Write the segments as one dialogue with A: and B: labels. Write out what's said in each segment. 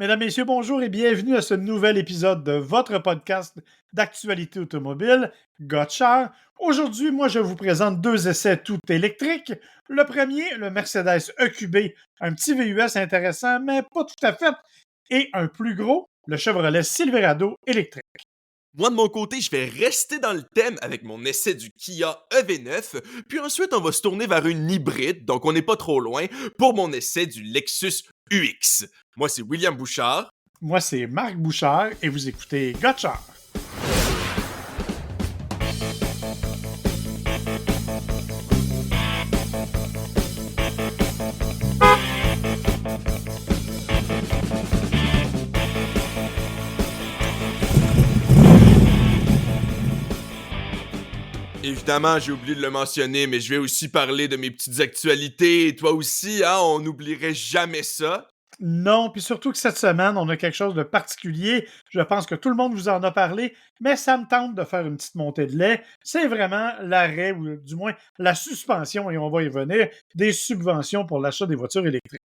A: Mesdames, Messieurs, bonjour et bienvenue à ce nouvel épisode de votre podcast d'actualité automobile, Gotchar. Aujourd'hui, moi, je vous présente deux essais tout électriques. Le premier, le Mercedes EQB, un petit VUS intéressant, mais pas tout à fait. Et un plus gros, le Chevrolet Silverado électrique.
B: Moi, de mon côté, je vais rester dans le thème avec mon essai du Kia EV9, puis ensuite, on va se tourner vers une hybride, donc on n'est pas trop loin, pour mon essai du Lexus UX. Moi, c'est William Bouchard.
A: Moi, c'est Marc Bouchard et vous écoutez Gotchar.
B: Évidemment, j'ai oublié de le mentionner, mais je vais aussi parler de mes petites actualités, et toi aussi, hein, on n'oublierait jamais ça.
A: Non, puis surtout que cette semaine, on a quelque chose de particulier. Je pense que tout le monde vous en a parlé, mais ça me tente de faire une petite montée de lait. C'est vraiment l'arrêt, ou du moins la suspension, et on va y venir, des subventions pour l'achat des voitures électriques.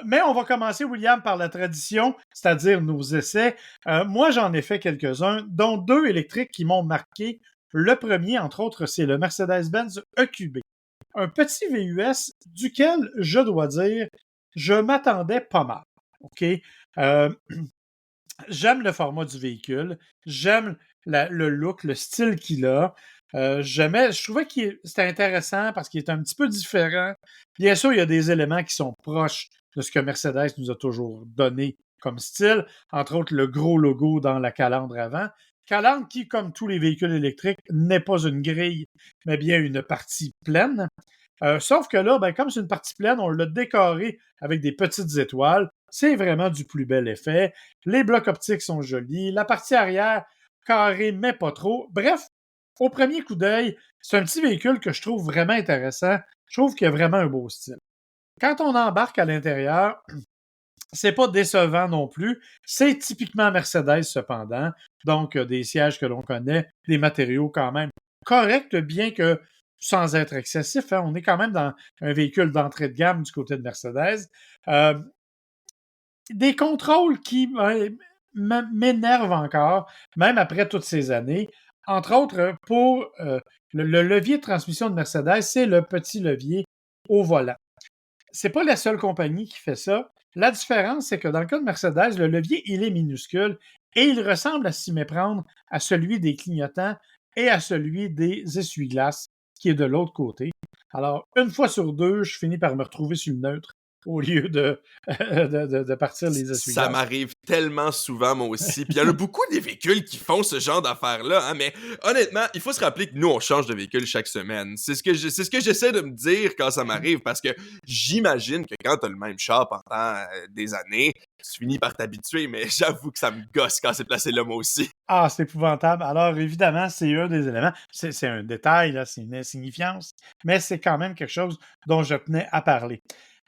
A: Mais on va commencer, William, par la tradition, c'est-à-dire nos essais. Moi, j'en ai fait quelques-uns, dont deux électriques qui m'ont marqué. Le premier, entre autres, c'est le Mercedes-Benz EQB. Un petit VUS duquel, je dois dire, je m'attendais pas mal. OK? Euh, J'aime le format du véhicule. J'aime le look, le style qu'il a. Je trouvais que c'était intéressant parce qu'il est un petit peu différent. Bien sûr, il y a des éléments qui sont proches de ce que Mercedes nous a toujours donné comme style, entre autres le gros logo dans la calandre avant. Calandre qui, comme tous les véhicules électriques, n'est pas une grille, mais bien une partie pleine. Sauf que là, ben, comme c'est une partie pleine, on l'a décoré avec des petites étoiles. C'est vraiment du plus bel effet. Les blocs optiques sont jolis. La partie arrière, carrée, mais pas trop. Bref, au premier coup d'œil, c'est un petit véhicule que je trouve vraiment intéressant. Je trouve qu'il a vraiment un beau style. Quand on embarque à l'intérieur, c'est pas décevant non plus. C'est typiquement Mercedes cependant. Donc, des sièges que l'on connaît, des matériaux quand même corrects, bien que sans être excessif. Hein. On est quand même dans un véhicule d'entrée de gamme du côté de Mercedes. Euh, des contrôles qui m'énervent encore, même après toutes ces années. Entre autres, pour le levier de transmission de Mercedes, c'est le petit levier au volant. C'est pas la seule compagnie qui fait ça. La différence, c'est que dans le cas de Mercedes, le levier, il est minuscule et il ressemble à s'y méprendre à celui des clignotants et à celui des essuie-glaces qui est de l'autre côté. Alors, une fois sur deux, je finis par me retrouver sur le neutre au lieu de partir les
B: Ça
A: essuie-glaces.
B: m'arrive tellement souvent, moi aussi. Puis il y en a beaucoup des véhicules qui font ce genre d'affaires-là, hein, mais honnêtement, il faut se rappeler que nous, on change de véhicule chaque semaine. C'est ce que j'essaie de me dire quand ça m'arrive, parce que j'imagine que quand t'as le même char pendant des années, tu finis par t'habituer, mais j'avoue que ça me gosse quand c'est placé là, moi aussi.
A: Ah, c'est épouvantable. Alors, évidemment, c'est un des éléments. C'est un détail, là, c'est une insignifiance, mais c'est quand même quelque chose dont je tenais à parler.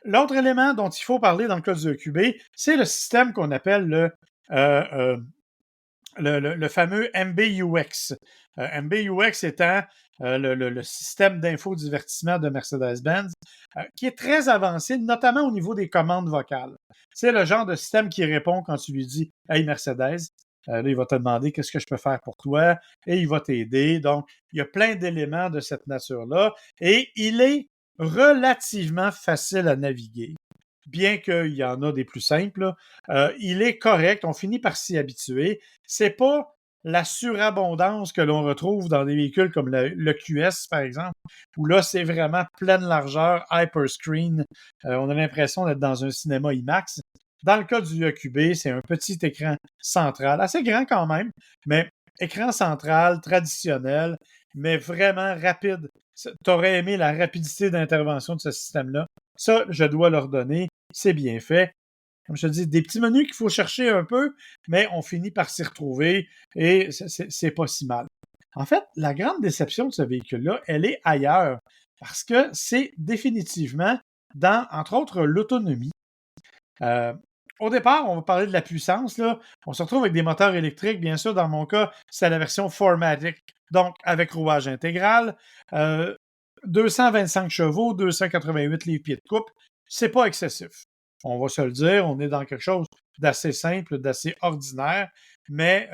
A: L'autre élément dont il faut parler dans le cas du EQB, c'est le système qu'on appelle euh, euh, le fameux MBUX. MBUX étant le système d'infodivertissement de Mercedes-Benz, qui est très avancé, notamment au niveau des commandes vocales. C'est le genre de système qui répond quand tu lui dis « Hey Mercedes », là, il va te demander qu'est-ce que je peux faire pour toi et il va t'aider. Donc, il y a plein d'éléments de cette nature-là et il est relativement facile à naviguer. Bien qu'il y en a des plus simples, il est correct, on finit par s'y habituer. C'est pas la surabondance que l'on retrouve dans des véhicules comme le QS, par exemple, où là, c'est vraiment pleine largeur, hyperscreen. On a l'impression d'être dans un cinéma IMAX. Dans le cas du EQB, c'est un petit écran central, assez grand quand même, mais écran central, traditionnel, mais vraiment rapide. Tu aurais aimé la rapidité d'intervention de ce système-là. Ça, je dois leur donner. C'est bien fait. Comme je te dis, des petits menus qu'il faut chercher un peu, mais on finit par s'y retrouver et c'est pas si mal. En fait, la grande déception de ce véhicule-là, elle est ailleurs parce que c'est définitivement dans, entre autres, l'autonomie. Euh, Au départ, on va parler de la puissance. Là. On se retrouve avec des moteurs électriques. Bien sûr, dans mon cas, c'est la version 4MATIC, donc avec rouage intégral. 225 chevaux, 288 livres-pieds de couple. C'est pas excessif. On va se le dire, on est dans quelque chose d'assez simple, d'assez ordinaire, mais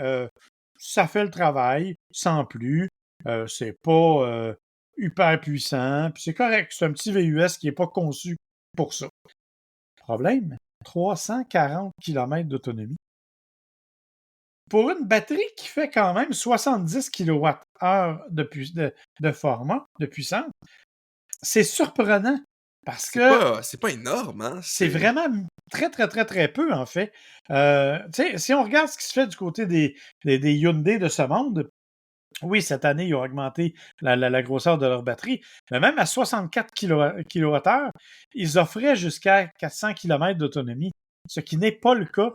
A: ça fait le travail, sans plus. C'est pas hyper puissant, puis c'est correct. C'est un petit VUS qui n'est pas conçu pour ça. Problème, 340 km d'autonomie. Pour une batterie qui fait quand même 70 kWh de format, de puissance, c'est surprenant parce que
B: C'est pas énorme, hein?
A: c'est vraiment très, très, très, très peu, en fait. Tu sais, si on regarde ce qui se fait du côté des Hyundai de ce monde, oui, cette année, ils ont augmenté la grosseur de leur batterie, mais même à 64 kWh, ils offraient jusqu'à 400 km d'autonomie, ce qui n'est pas le cas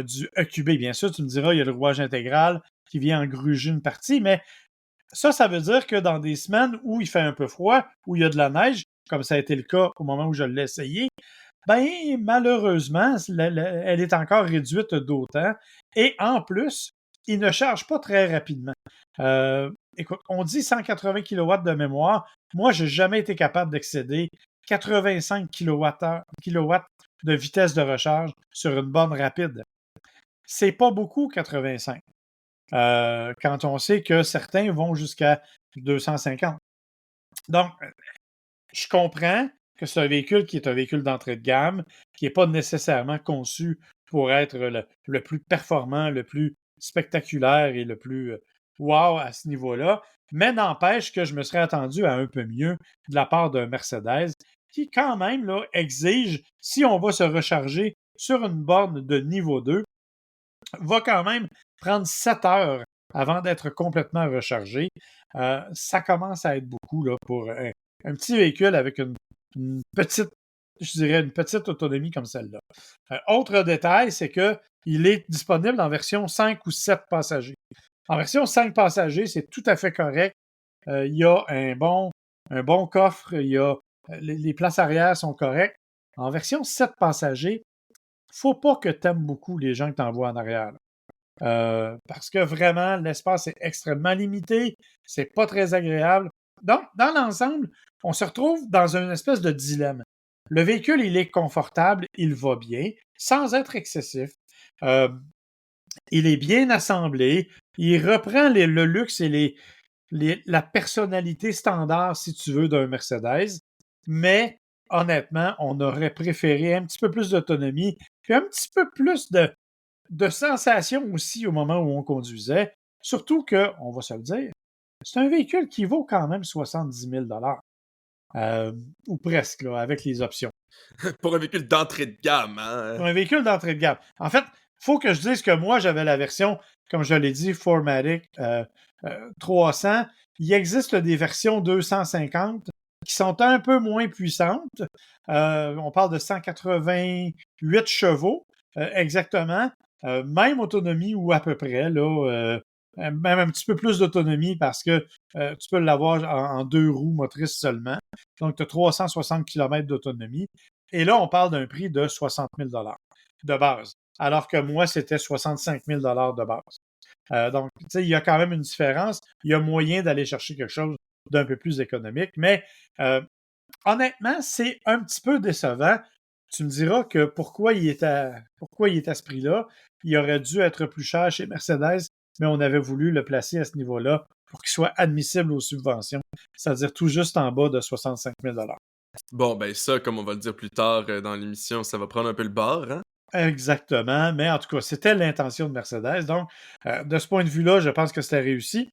A: du EQB. Bien sûr, tu me diras, il y a le rouage intégral qui vient en gruger une partie, mais ça veut dire que dans des semaines où il fait un peu froid, où il y a de la neige, comme ça a été le cas au moment où je l'ai essayé, ben malheureusement, elle est encore réduite d'autant. Et en plus, il ne charge pas très rapidement. Écoute, on dit 180 kW de mémoire. Moi, je n'ai jamais été capable d'excéder 85 kW de vitesse de recharge sur une borne rapide. C'est pas beaucoup, 85. Quand on sait que certains vont jusqu'à 250. Donc, je comprends que c'est un véhicule qui est un véhicule d'entrée de gamme, qui n'est pas nécessairement conçu pour être le plus performant, le plus spectaculaire et le plus wow à ce niveau-là, mais n'empêche que je me serais attendu à un peu mieux de la part d'un Mercedes qui, quand même, là, exige, si on va se recharger sur une borne de niveau 2, va quand même prendre 7 heures avant d'être complètement rechargé. Ça commence à être beaucoup là, pour un petit véhicule avec une petite, je dirais, une petite autonomie comme celle-là. Autre détail, c'est qu'il est disponible en version 5 ou 7 passagers. En version 5 passagers, c'est tout à fait correct. Il y a un bon coffre, les places arrière sont correctes. En version 7 passagers, faut pas que tu aimes beaucoup les gens que tu envoies en arrière. Parce que vraiment, l'espace est extrêmement limité, c'est pas très agréable. Donc, dans l'ensemble, on se retrouve dans une espèce de dilemme. Le véhicule, il est confortable, il va bien, sans être excessif. Il est bien assemblé, il reprend le luxe et la personnalité standard, si tu veux, d'un Mercedes, mais honnêtement, on aurait préféré un petit peu plus d'autonomie, puis un petit peu plus de sensations aussi au moment où on conduisait. Surtout que, on va se le dire, c'est un véhicule qui vaut quand même 70 000 ou presque, là, avec les options.
B: Pour un véhicule d'entrée de gamme, hein?
A: Pour un véhicule d'entrée de gamme. En fait, il faut que je dise que moi, j'avais la version, comme je l'ai dit, 4MATIC 300. Il existe des versions 250 qui sont un peu moins puissantes. On parle de 188 chevaux, exactement. Même autonomie ou à peu près, là, même un petit peu plus d'autonomie parce que tu peux l'avoir en 2 roues motrices seulement. Donc, tu as 360 km d'autonomie. Et là, on parle d'un prix de 60 000 de base, alors que moi, c'était 65 000 de base. Donc, tu sais, il y a quand même une différence. Il y a moyen d'aller chercher quelque chose d'un peu plus économique, mais honnêtement, c'est un petit peu décevant. Tu me diras que pourquoi il est à ce prix-là. Il aurait dû être plus cher chez Mercedes, mais on avait voulu le placer à ce niveau-là pour qu'il soit admissible aux subventions, c'est-à-dire tout juste en bas de 65 000
B: Bon, ben ça, comme on va le dire plus tard dans l'émission, ça va prendre un peu le bord, hein?
A: Exactement, mais en tout cas, c'était l'intention de Mercedes. Donc, de ce point de vue-là, je pense que c'était réussi.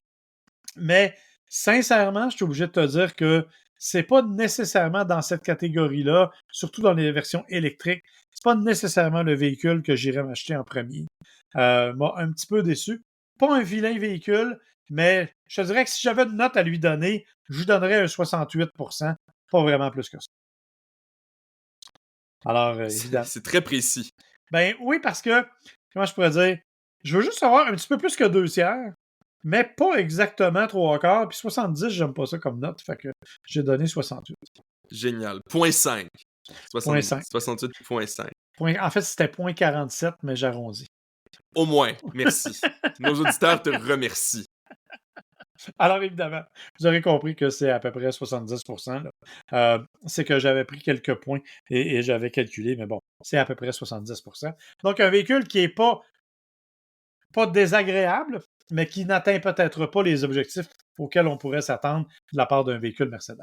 A: Mais sincèrement, je suis obligé de te dire que c'est pas nécessairement dans cette catégorie-là, surtout dans les versions électriques, c'est pas nécessairement le véhicule que j'irais m'acheter en premier. M'a un petit peu déçu. Pas un vilain véhicule, mais je te dirais que si j'avais une note à lui donner, je lui donnerais un 68%, pas vraiment plus que ça. Alors, évidemment.
B: C'est très précis.
A: Ben oui, parce que, comment je pourrais dire, je veux juste avoir un petit peu plus que 2 tiers, mais pas exactement 3 quarts. Puis 70, j'aime pas ça comme note, fait que j'ai donné 68.
B: Génial. Point 5.
A: Point 5.
B: 68.5.
A: En fait, c'était point 47, mais j'arrondis.
B: Au moins, merci. Nos auditeurs te remercient.
A: Alors évidemment, vous aurez compris que c'est à peu près 70%, là. C'est que j'avais pris quelques points et j'avais calculé, mais bon, c'est à peu près 70%. Donc un véhicule qui est pas désagréable, mais qui n'atteint peut-être pas les objectifs auxquels on pourrait s'attendre de la part d'un véhicule Mercedes.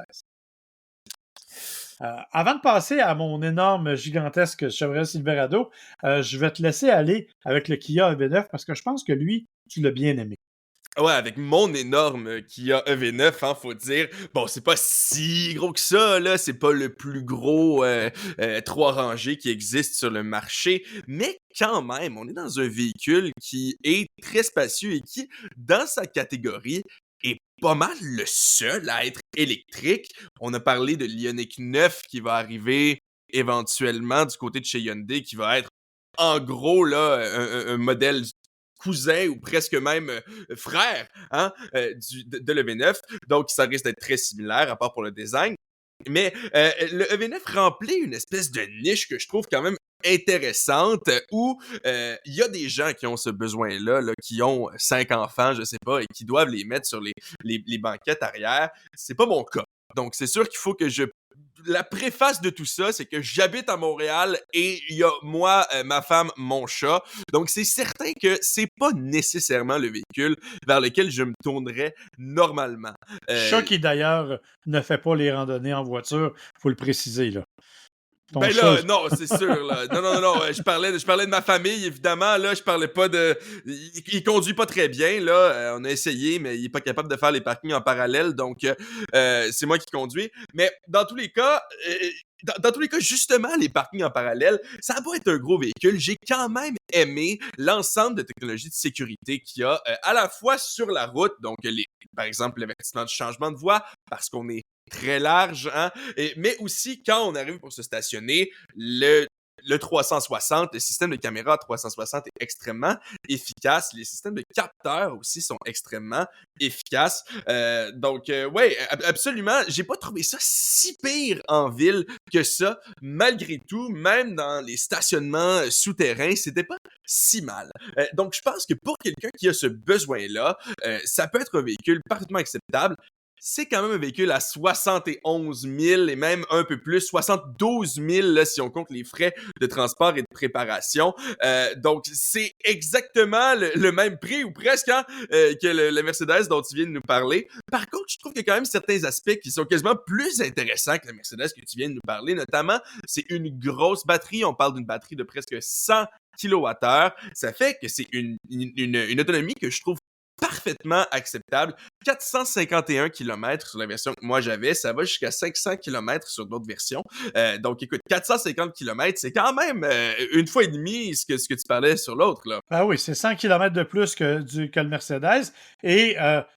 A: Avant de passer à mon énorme, gigantesque Chevrolet Silverado, je vais te laisser aller avec le Kia EV9 parce que je pense que lui, tu l'as bien aimé.
B: Ouais, avec mon énorme Kia EV9, hein, faut dire. Bon, c'est pas si gros que ça, là. C'est pas le plus gros 3 rangées qui existe sur le marché. Mais quand même, on est dans un véhicule qui est très spacieux et qui, dans sa catégorie, est pas mal le seul à être électrique. On a parlé de l'Ioniq 9 qui va arriver éventuellement du côté de chez Hyundai, qui va être en gros là un modèle cousin ou presque même frère hein, de l'EV9. Donc, ça risque d'être très similaire, à part pour le design. Mais le EV9 remplit une espèce de niche que je trouve quand même intéressante où il y a des gens qui ont ce besoin-là, là, qui ont 5 enfants, je sais pas, et qui doivent les mettre sur les banquettes arrière. C'est pas mon cas. Donc, c'est sûr qu'il faut que je la préface de tout ça, c'est que j'habite à Montréal et il y a moi, ma femme, mon chat. Donc, c'est certain que c'est pas nécessairement le véhicule vers lequel je me tournerais normalement.
A: Chat qui d'ailleurs ne fait pas les randonnées en voiture, faut le préciser, là. Ton
B: Ben
A: chat,
B: là, non, c'est sûr, là. Non, non, non, non, je parlais de ma famille, évidemment, là, je parlais pas de... Il conduit pas très bien, là, on a essayé, mais il est pas capable de faire les parkings en parallèle, donc c'est moi qui conduis. Mais dans tous les cas, dans tous les cas, justement, les parkings en parallèle, ça a beau être un gros véhicule, j'ai quand même aimé l'ensemble de technologies de sécurité qu'il y a, à la fois sur la route, donc par exemple, l'avertissement du changement de voie, parce qu'on est très large, hein, mais aussi quand on arrive pour se stationner, le 360, le système de caméra 360 est extrêmement efficace. Les systèmes de capteurs aussi sont extrêmement efficaces. Donc, ouais, absolument. J'ai pas trouvé ça si pire en ville que ça. Malgré tout, même dans les stationnements souterrains, c'était pas si mal. Donc, je pense que pour quelqu'un qui a ce besoin-là, ça peut être un véhicule parfaitement acceptable. C'est quand même un véhicule à 71 000 et même un peu plus, 72 000 là, si on compte les frais de transport et de préparation. Donc, c'est exactement le même prix ou presque hein, que le Mercedes dont tu viens de nous parler. Par contre, je trouve qu'il y a quand même certains aspects qui sont quasiment plus intéressants que le Mercedes que tu viens de nous parler. Notamment, c'est une grosse batterie. On parle d'une batterie de presque 100 kWh. Ça fait que c'est une autonomie que je trouve parfaitement acceptable. 451 km sur la version que moi j'avais, ça va jusqu'à 500 km sur d'autres versions. Donc écoute, 450 km, c'est quand même une fois et demie ce que tu parlais sur l'autre, là.
A: ah oui, c'est 100 km de plus que le Mercedes. Et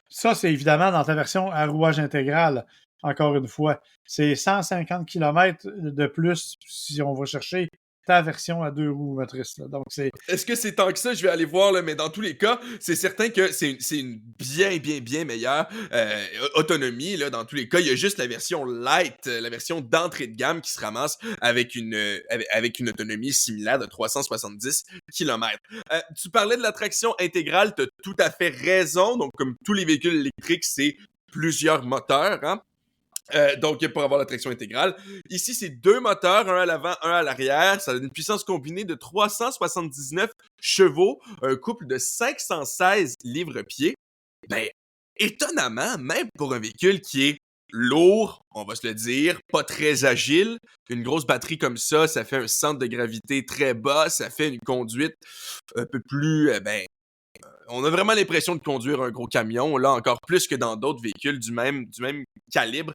A: ça, c'est évidemment dans ta version à rouage intégral, encore une fois. C'est 150 km de plus si on va chercher ta version à 2 roues motrices, là. Donc, c'est
B: Est-ce que c'est tant que ça? Je vais aller voir, là, mais dans tous les cas, c'est certain que c'est une bien, bien, bien meilleure autonomie, là, dans tous les cas. Il y a juste la version light, la version d'entrée de gamme qui se ramasse avec avec une autonomie similaire de 370 km. Tu parlais de la traction intégrale, tu as tout à fait raison. Donc, comme tous les véhicules électriques, c'est plusieurs moteurs, hein. Donc, pour avoir la traction intégrale. Ici, c'est 2 moteurs, un à l'avant, un à l'arrière. Ça a une puissance combinée de 379 chevaux, un couple de 516 livres-pieds. Ben, étonnamment, même pour un véhicule qui est lourd, on va se le dire, pas très agile, une grosse batterie comme ça fait un centre de gravité très bas, ça fait une conduite un peu plus, on a vraiment l'impression de conduire un gros camion, là, encore plus que dans d'autres véhicules du même calibre.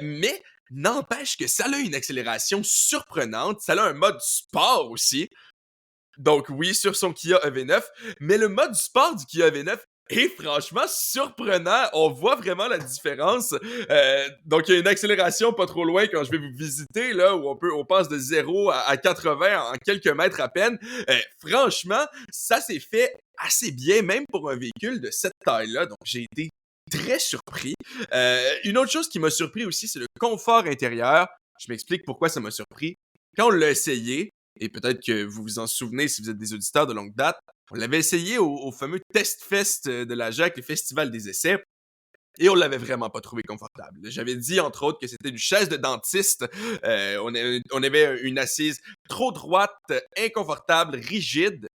B: Mais n'empêche que ça a une accélération surprenante. Ça a un mode sport aussi. Donc oui, sur son Kia EV9. Mais le mode sport du Kia EV9 est franchement surprenant. On voit vraiment la différence. Donc il y a une accélération pas trop loin quand je vais vous visiter, là, où on passe de 0 à 80 en quelques mètres à peine. Franchement, ça s'est fait assez bien, même pour un véhicule de cette taille-là. Donc j'ai été très surpris. Une autre chose qui m'a surpris aussi, c'est le confort intérieur. Je m'explique pourquoi ça m'a surpris. Quand on l'a essayé, et peut-être que vous vous en souvenez si vous êtes des auditeurs de longue date, on l'avait essayé au fameux Test Fest de la JAC, le Festival des essais. Et on l'avait vraiment pas trouvé confortable. J'avais dit, entre autres, que c'était une chaise de dentiste. On avait une assise trop droite, inconfortable, rigide.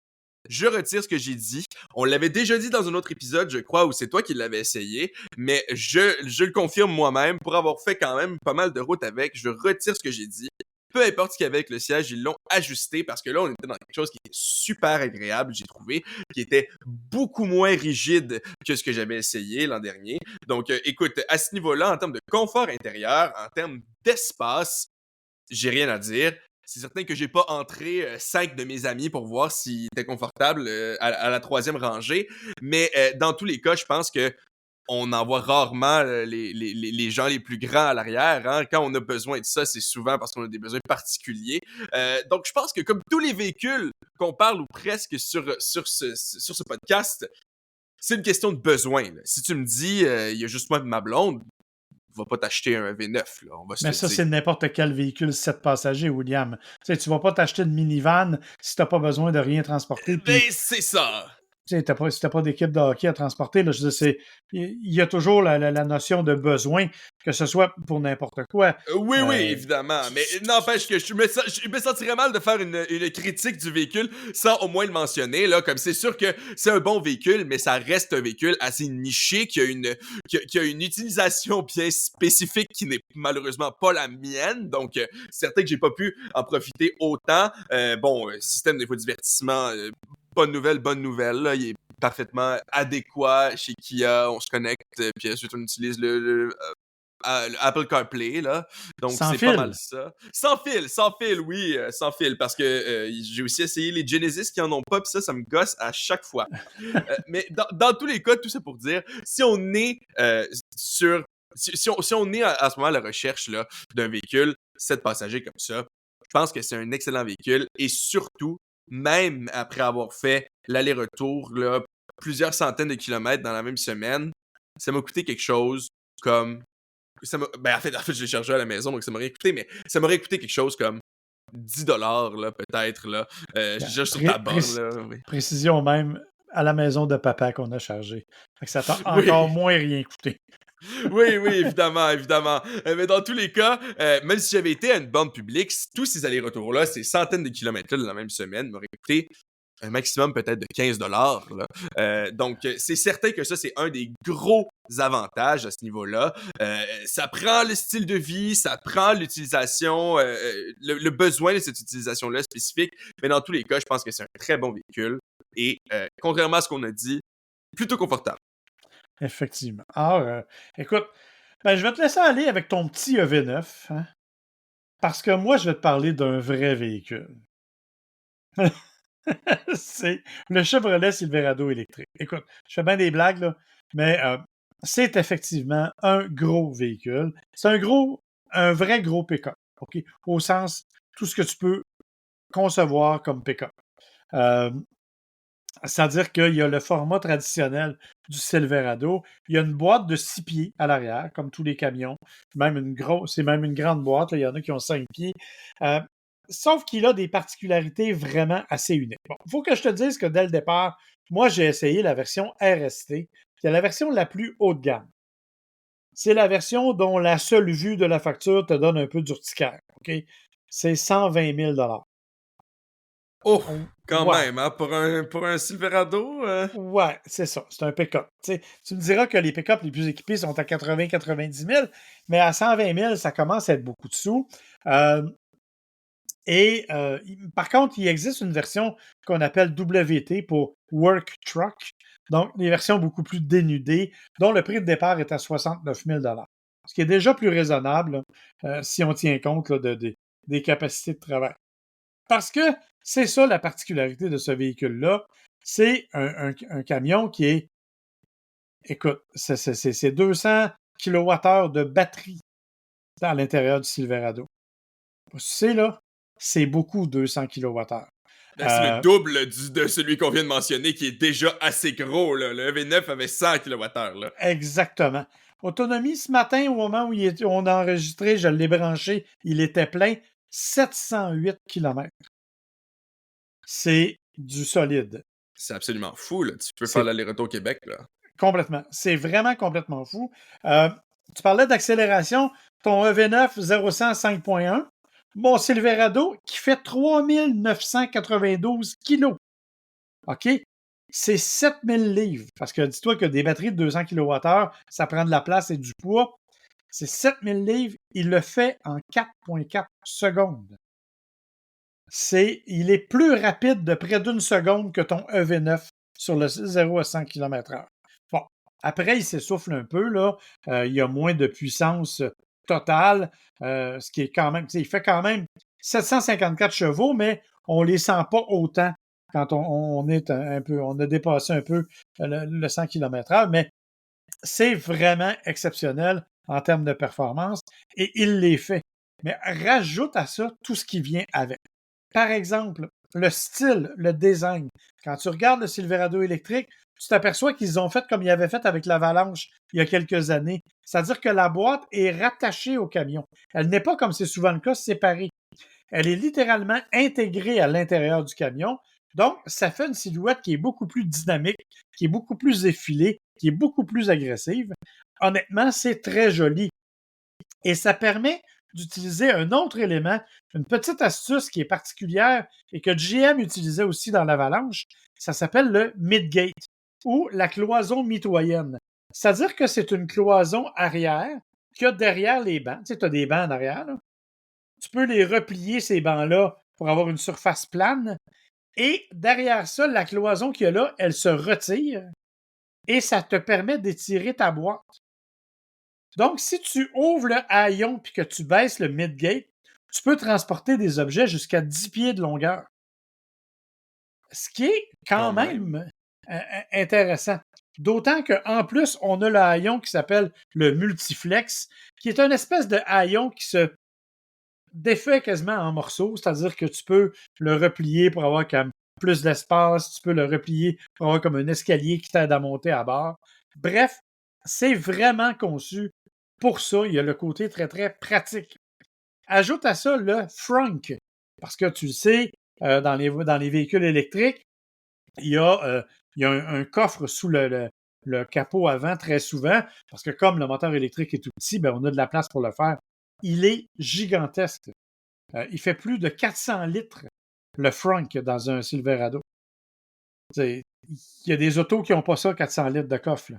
B: Je retire ce que j'ai dit. On l'avait déjà dit dans un autre épisode, je crois, où c'est toi qui l'avais essayé. Mais je le confirme moi-même, pour avoir fait quand même pas mal de route avec, je retire ce que j'ai dit. Peu importe ce qu'il y avait avec le siège, ils l'ont ajusté parce que là, on était dans quelque chose qui était super agréable, j'ai trouvé, qui était beaucoup moins rigide que ce que j'avais essayé l'an dernier. Donc, écoute, à ce niveau-là, en termes de confort intérieur, en termes d'espace, j'ai rien à dire. C'est certain que j'ai pas entré 5 de mes amis pour voir s'ils étaient confortables à la troisième rangée, mais dans tous les cas, je pense que on en voit rarement les gens les plus grands à l'arrière. Hein. Quand on a besoin de ça, c'est souvent parce qu'on a des besoins particuliers. Donc, je pense que comme tous les véhicules qu'on parle ou presque sur ce podcast, c'est une question de besoin. Là. Si tu me dis, il y a juste moi de ma blonde, va pas t'acheter un V9, là, on va se
A: Mais
B: le
A: ça,
B: dire.
A: c'est n'importe quel véhicule 7 passagers, William. Tu sais, tu vas pas t'acheter une minivan si t'as pas besoin de rien transporter. Puis,
B: Ben, c'est ça!
A: tu sais, si t'as pas d'équipe de hockey à transporter, là, je veux dire, il y a toujours la notion de besoin, que ce soit pour n'importe quoi.
B: Oui, oui,
A: Euh,
B: évidemment. Mais n'empêche que je me sentirais mal de faire une critique du véhicule sans au moins le mentionner. Là, comme c'est sûr que c'est un bon véhicule, mais ça reste un véhicule assez niché qui a une utilisation bien spécifique qui n'est malheureusement pas la mienne. Donc, c'est certain que j'ai pas pu en profiter autant. Système d'infodivertissement, bonne nouvelle. Là, il est parfaitement adéquat chez Kia. On se connecte, puis ensuite on utilise Apple CarPlay, là. Donc,
A: Sans
B: c'est pas mal
A: fil.
B: ça. Sans fil, oui, sans fil, parce que j'ai aussi essayé les Genesis qui en ont pas, puis ça me gosse à chaque fois. Mais dans tous les cas, tout ça pour dire, si on est si on est à ce moment à la recherche là, d'un véhicule 7 passagers comme ça, je pense que c'est un excellent véhicule et surtout, même après avoir fait l'aller-retour là, plusieurs centaines de kilomètres dans la même semaine, ça m'a coûté quelque chose comme en fait, je l'ai chargé à la maison, donc ça m'aurait coûté, mais ça m'aurait coûté quelque chose comme 10 $ là, peut-être, là. Je cherche sur ta borne, là, oui.
A: Précision même à la maison de papa qu'on a chargé. Fait que ça t'a encore
B: Oui,
A: moins rien coûté.
B: oui, oui, évidemment, évidemment. Mais dans tous les cas, même si j'avais été à une borne publique, tous ces allers-retours-là, ces centaines de kilomètres-là de la même semaine, m'auraient coûté un maximum peut-être de 15 $. Là. Donc, c'est certain que ça, c'est un des gros avantages à ce niveau-là. Ça prend le style de vie, ça prend l'utilisation, le besoin de cette utilisation-là spécifique, mais dans tous les cas, je pense que c'est un très bon véhicule et, contrairement à ce qu'on a dit, plutôt confortable.
A: Effectivement. Écoute, ben, je vais te laisser aller avec ton petit EV9, hein, parce que moi, je vais te parler d'un vrai véhicule. C'est le Chevrolet Silverado électrique. Écoute, je fais bien des blagues, là, mais c'est effectivement un gros véhicule. C'est un vrai gros pick-up, OK? Au sens, tout ce que tu peux concevoir comme pick-up. Euh, C'est-à-dire qu'il y a le format traditionnel du Silverado. Il y a une boîte de 6 pieds à l'arrière, comme tous les camions. C'est même une grande boîte. Là. Il y en a qui ont 5 pieds. Euh, Sauf qu'il a des particularités vraiment assez uniques. Bon, il faut que je te dise que dès le départ, moi, j'ai essayé la version RST, qui est la version la plus haut de gamme. C'est la version dont la seule vue de la facture te donne un peu d'urticaire. OK? C'est 120 000 $.
B: Oh, quand
A: Ouais.
B: même, hein, pour un Silverado.
A: Ouais, c'est ça. C'est un pick-up. Tu me diras que les pick-up les plus équipés sont à 80-90 000, mais à 120 000, ça commence à être beaucoup de sous. Par contre, il existe une version qu'on appelle WT pour Work Truck, donc des versions beaucoup plus dénudées, dont le prix de départ est à 69 000 ce qui est déjà plus raisonnable si on tient compte là, des capacités de travail. Parce que c'est ça la particularité de ce véhicule-là, c'est un camion qui est, écoute, c'est 200 kWh de batterie à l'intérieur du Silverado. Tu sais, là, c'est beaucoup 200 kWh.
B: Ben, c'est le double de celui qu'on vient de mentionner qui est déjà assez gros. Là. Le V9 avait 100 kWh. Là.
A: Exactement. Autonomie, ce matin, au moment où on a enregistré, je l'ai branché, il était plein, 708 km. C'est du solide.
B: C'est absolument fou. Là. Tu peux faire
A: C'est
B: l'aller-retour au Québec. Là.
A: Complètement. C'est vraiment complètement fou. Tu parlais d'accélération. Ton EV9 0-100 5.1. Mon Silverado qui fait 3992 kilos. OK? C'est 7000 livres. Parce que dis-toi que des batteries de 200 kWh, ça prend de la place et du poids. C'est 7000 livres. Il le fait en 4,4 secondes. Il est plus rapide de près d'une seconde que ton EV9 sur le 0 à 100 km/h. Bon, après, il s'essouffle un peu, là. Il y a moins de puissance totale, ce qui est quand même, il fait quand même 754 chevaux, mais on les sent pas autant quand on est un peu, on a dépassé un peu le 100 km/h, mais c'est vraiment exceptionnel en termes de performance et il les fait. Mais rajoute à ça tout ce qui vient avec. Par exemple, le style, le design. Quand tu regardes le Silverado électrique, tu t'aperçois qu'ils ont fait comme ils avaient fait avec l'Avalanche il y a quelques années. C'est-à-dire que la boîte est rattachée au camion. Elle n'est pas, comme c'est souvent le cas, séparée. Elle est littéralement intégrée à l'intérieur du camion. Donc, ça fait une silhouette qui est beaucoup plus dynamique, qui est beaucoup plus effilée, qui est beaucoup plus agressive. Honnêtement, c'est très joli. Et ça permet d'utiliser un autre élément, une petite astuce qui est particulière et que GM utilisait aussi dans l'Avalanche. Ça s'appelle le midgate ou la cloison mitoyenne. C'est-à-dire que c'est une cloison arrière qu'il y a derrière les bancs. Tu sais, tu as des bancs en arrière. Là. Tu peux les replier, ces bancs-là, pour avoir une surface plane. Et derrière ça, la cloison qu'il y a là, elle se retire et ça te permet d'étirer ta boîte. Donc, si tu ouvres le haillon puis que tu baisses le midgate, tu peux transporter des objets jusqu'à 10 pieds de longueur. Ce qui est quand même intéressant. D'autant qu'en plus, on a le haillon qui s'appelle le multiflex, qui est une espèce de haillon qui se défait quasiment en morceaux, c'est-à-dire que tu peux le replier pour avoir comme plus d'espace, tu peux le replier pour avoir comme un escalier qui t'aide à monter à bord. Bref, c'est vraiment conçu pour ça. Il y a le côté très, très pratique. Ajoute à ça le frunk, parce que tu le sais, dans les véhicules électriques, il y a un coffre sous le capot avant très souvent, parce que comme le moteur électrique est tout petit, ben, on a de la place pour le faire. Il est gigantesque. Il fait plus de 400 litres, le frunk, dans un Silverado. Il y a des autos qui n'ont pas ça, 400 litres de coffre.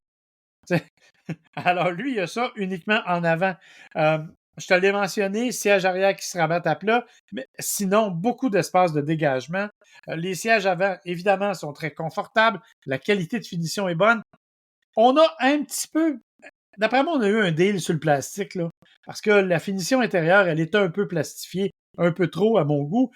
A: Alors lui, il a ça uniquement en avant. Je te l'ai mentionné, siège arrière qui se rabattent à plat, mais sinon, beaucoup d'espace de dégagement. Les sièges avant, évidemment, sont très confortables. La qualité de finition est bonne. On a un petit peu... D'après moi, on a eu un deal sur le plastique, là, parce que la finition intérieure, elle est un peu plastifiée, un peu trop à mon goût.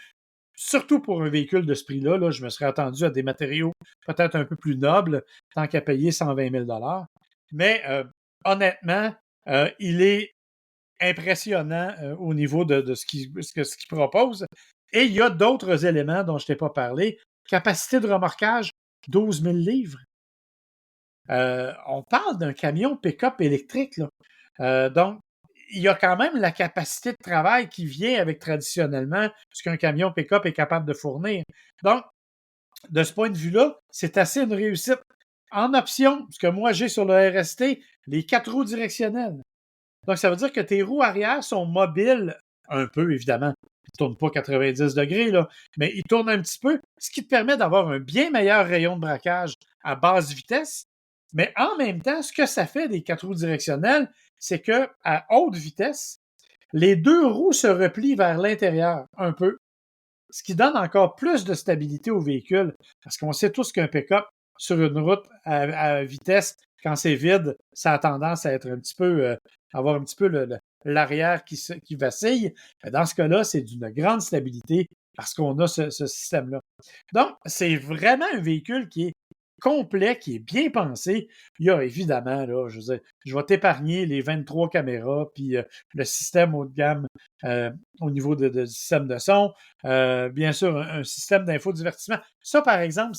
A: Surtout pour un véhicule de ce prix-là, là, je me serais attendu à des matériaux peut-être un peu plus nobles, tant qu'à payer 120 000 $. Mais honnêtement, il est impressionnant au niveau de ce qu'il propose. Et il y a d'autres éléments dont je ne t'ai pas parlé. Capacité de remorquage, 12 000 livres. On parle d'un camion pick-up électrique. Là. Donc, il y a quand même la capacité de travail qui vient avec traditionnellement ce qu'un camion pick-up est capable de fournir. Donc, de ce point de vue-là, c'est assez une réussite. En option, ce que moi j'ai sur le RST, les 4 roues directionnelles. Donc, ça veut dire que tes roues arrière sont mobiles un peu, évidemment. Ils ne tournent pas 90 degrés, là, mais ils tournent un petit peu, ce qui te permet d'avoir un bien meilleur rayon de braquage à basse vitesse. Mais en même temps, ce que ça fait des 4 roues directionnelles, c'est qu'à haute vitesse, les 2 roues se replient vers l'intérieur un peu, ce qui donne encore plus de stabilité au véhicule. Parce qu'on sait tous qu'un pick-up sur une route à vitesse, quand c'est vide, ça a tendance à être un petit peu, avoir un petit peu l'arrière qui vacille. Dans ce cas-là, c'est d'une grande stabilité parce qu'on a ce système-là. Donc, c'est vraiment un véhicule qui est complet, qui est bien pensé. Il y a évidemment, là, je veux dire, je vais t'épargner les 23 caméras, puis le système haut de gamme au niveau du système de son. Bien sûr, un système d'infodivertissement. Ça, par exemple,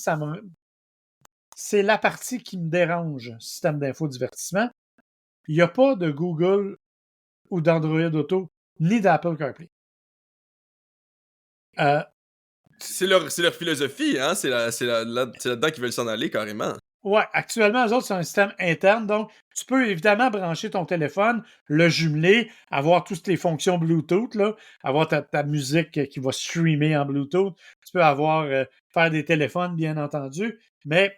A: c'est la partie qui me dérange, système d'infodivertissement. Il n'y a pas de Google ou d'Android Auto, ni d'Apple CarPlay.
B: C'est leur philosophie, hein? C'est là-dedans qu'ils veulent s'en aller carrément.
A: Ouais, actuellement, eux autres, c'est un système interne. Donc, tu peux évidemment brancher ton téléphone, le jumeler, avoir toutes tes fonctions Bluetooth, là, avoir ta musique qui va streamer en Bluetooth. Tu peux avoir faire des téléphones, bien entendu, mais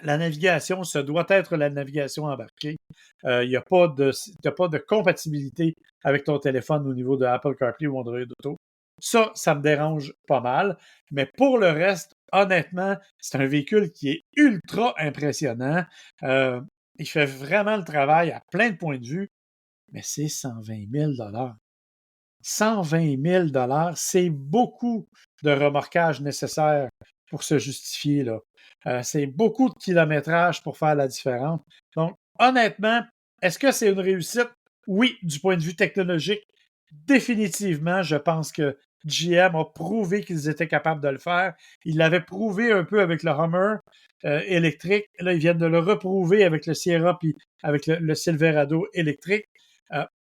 A: la navigation, ça doit être la navigation embarquée. Il n'y a pas de, t'as pas de compatibilité avec ton téléphone au niveau de Apple CarPlay ou Android Auto. Ça me dérange pas mal. Mais pour le reste, honnêtement, c'est un véhicule qui est ultra impressionnant. Euh, il fait vraiment le travail à plein de points de vue, mais c'est 120 000 120 000 c'est beaucoup de remorquage nécessaire pour se justifier, là. C'est beaucoup de kilométrage pour faire la différence. Donc, honnêtement, est-ce que c'est une réussite? Oui, du point de vue technologique, définitivement, je pense que GM a prouvé qu'ils étaient capables de le faire. Ils l'avaient prouvé un peu avec le Hummer électrique. Là, ils viennent de le reprouver avec le Sierra puis avec le Silverado électrique.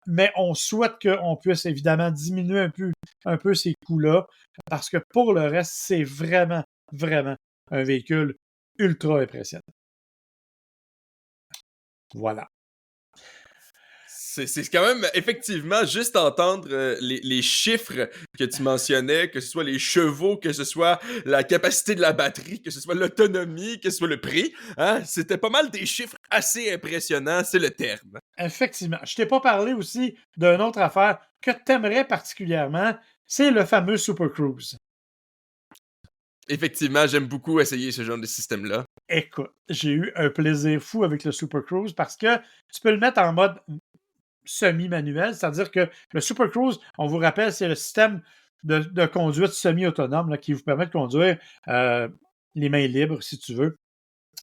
A: Mais on souhaite qu'on puisse évidemment diminuer un peu ces coûts-là, parce que pour le reste, c'est vraiment, vraiment un véhicule ultra impressionnant. Voilà.
B: C'est quand même, effectivement, juste entendre les chiffres que tu mentionnais, que ce soit les chevaux, que ce soit la capacité de la batterie, que ce soit l'autonomie, que ce soit le prix, hein, c'était pas mal des chiffres assez impressionnants, c'est le terme.
A: Effectivement. Je t'ai pas parlé aussi d'une autre affaire que tu aimerais particulièrement, c'est le fameux Super Cruise.
B: Effectivement, j'aime beaucoup essayer ce genre de système-là.
A: Écoute, j'ai eu un plaisir fou avec le Super Cruise parce que tu peux le mettre en mode semi-manuel, c'est-à-dire que le Super Cruise, on vous rappelle, c'est le système de conduite semi-autonome là, qui vous permet de conduire les mains libres, si tu veux,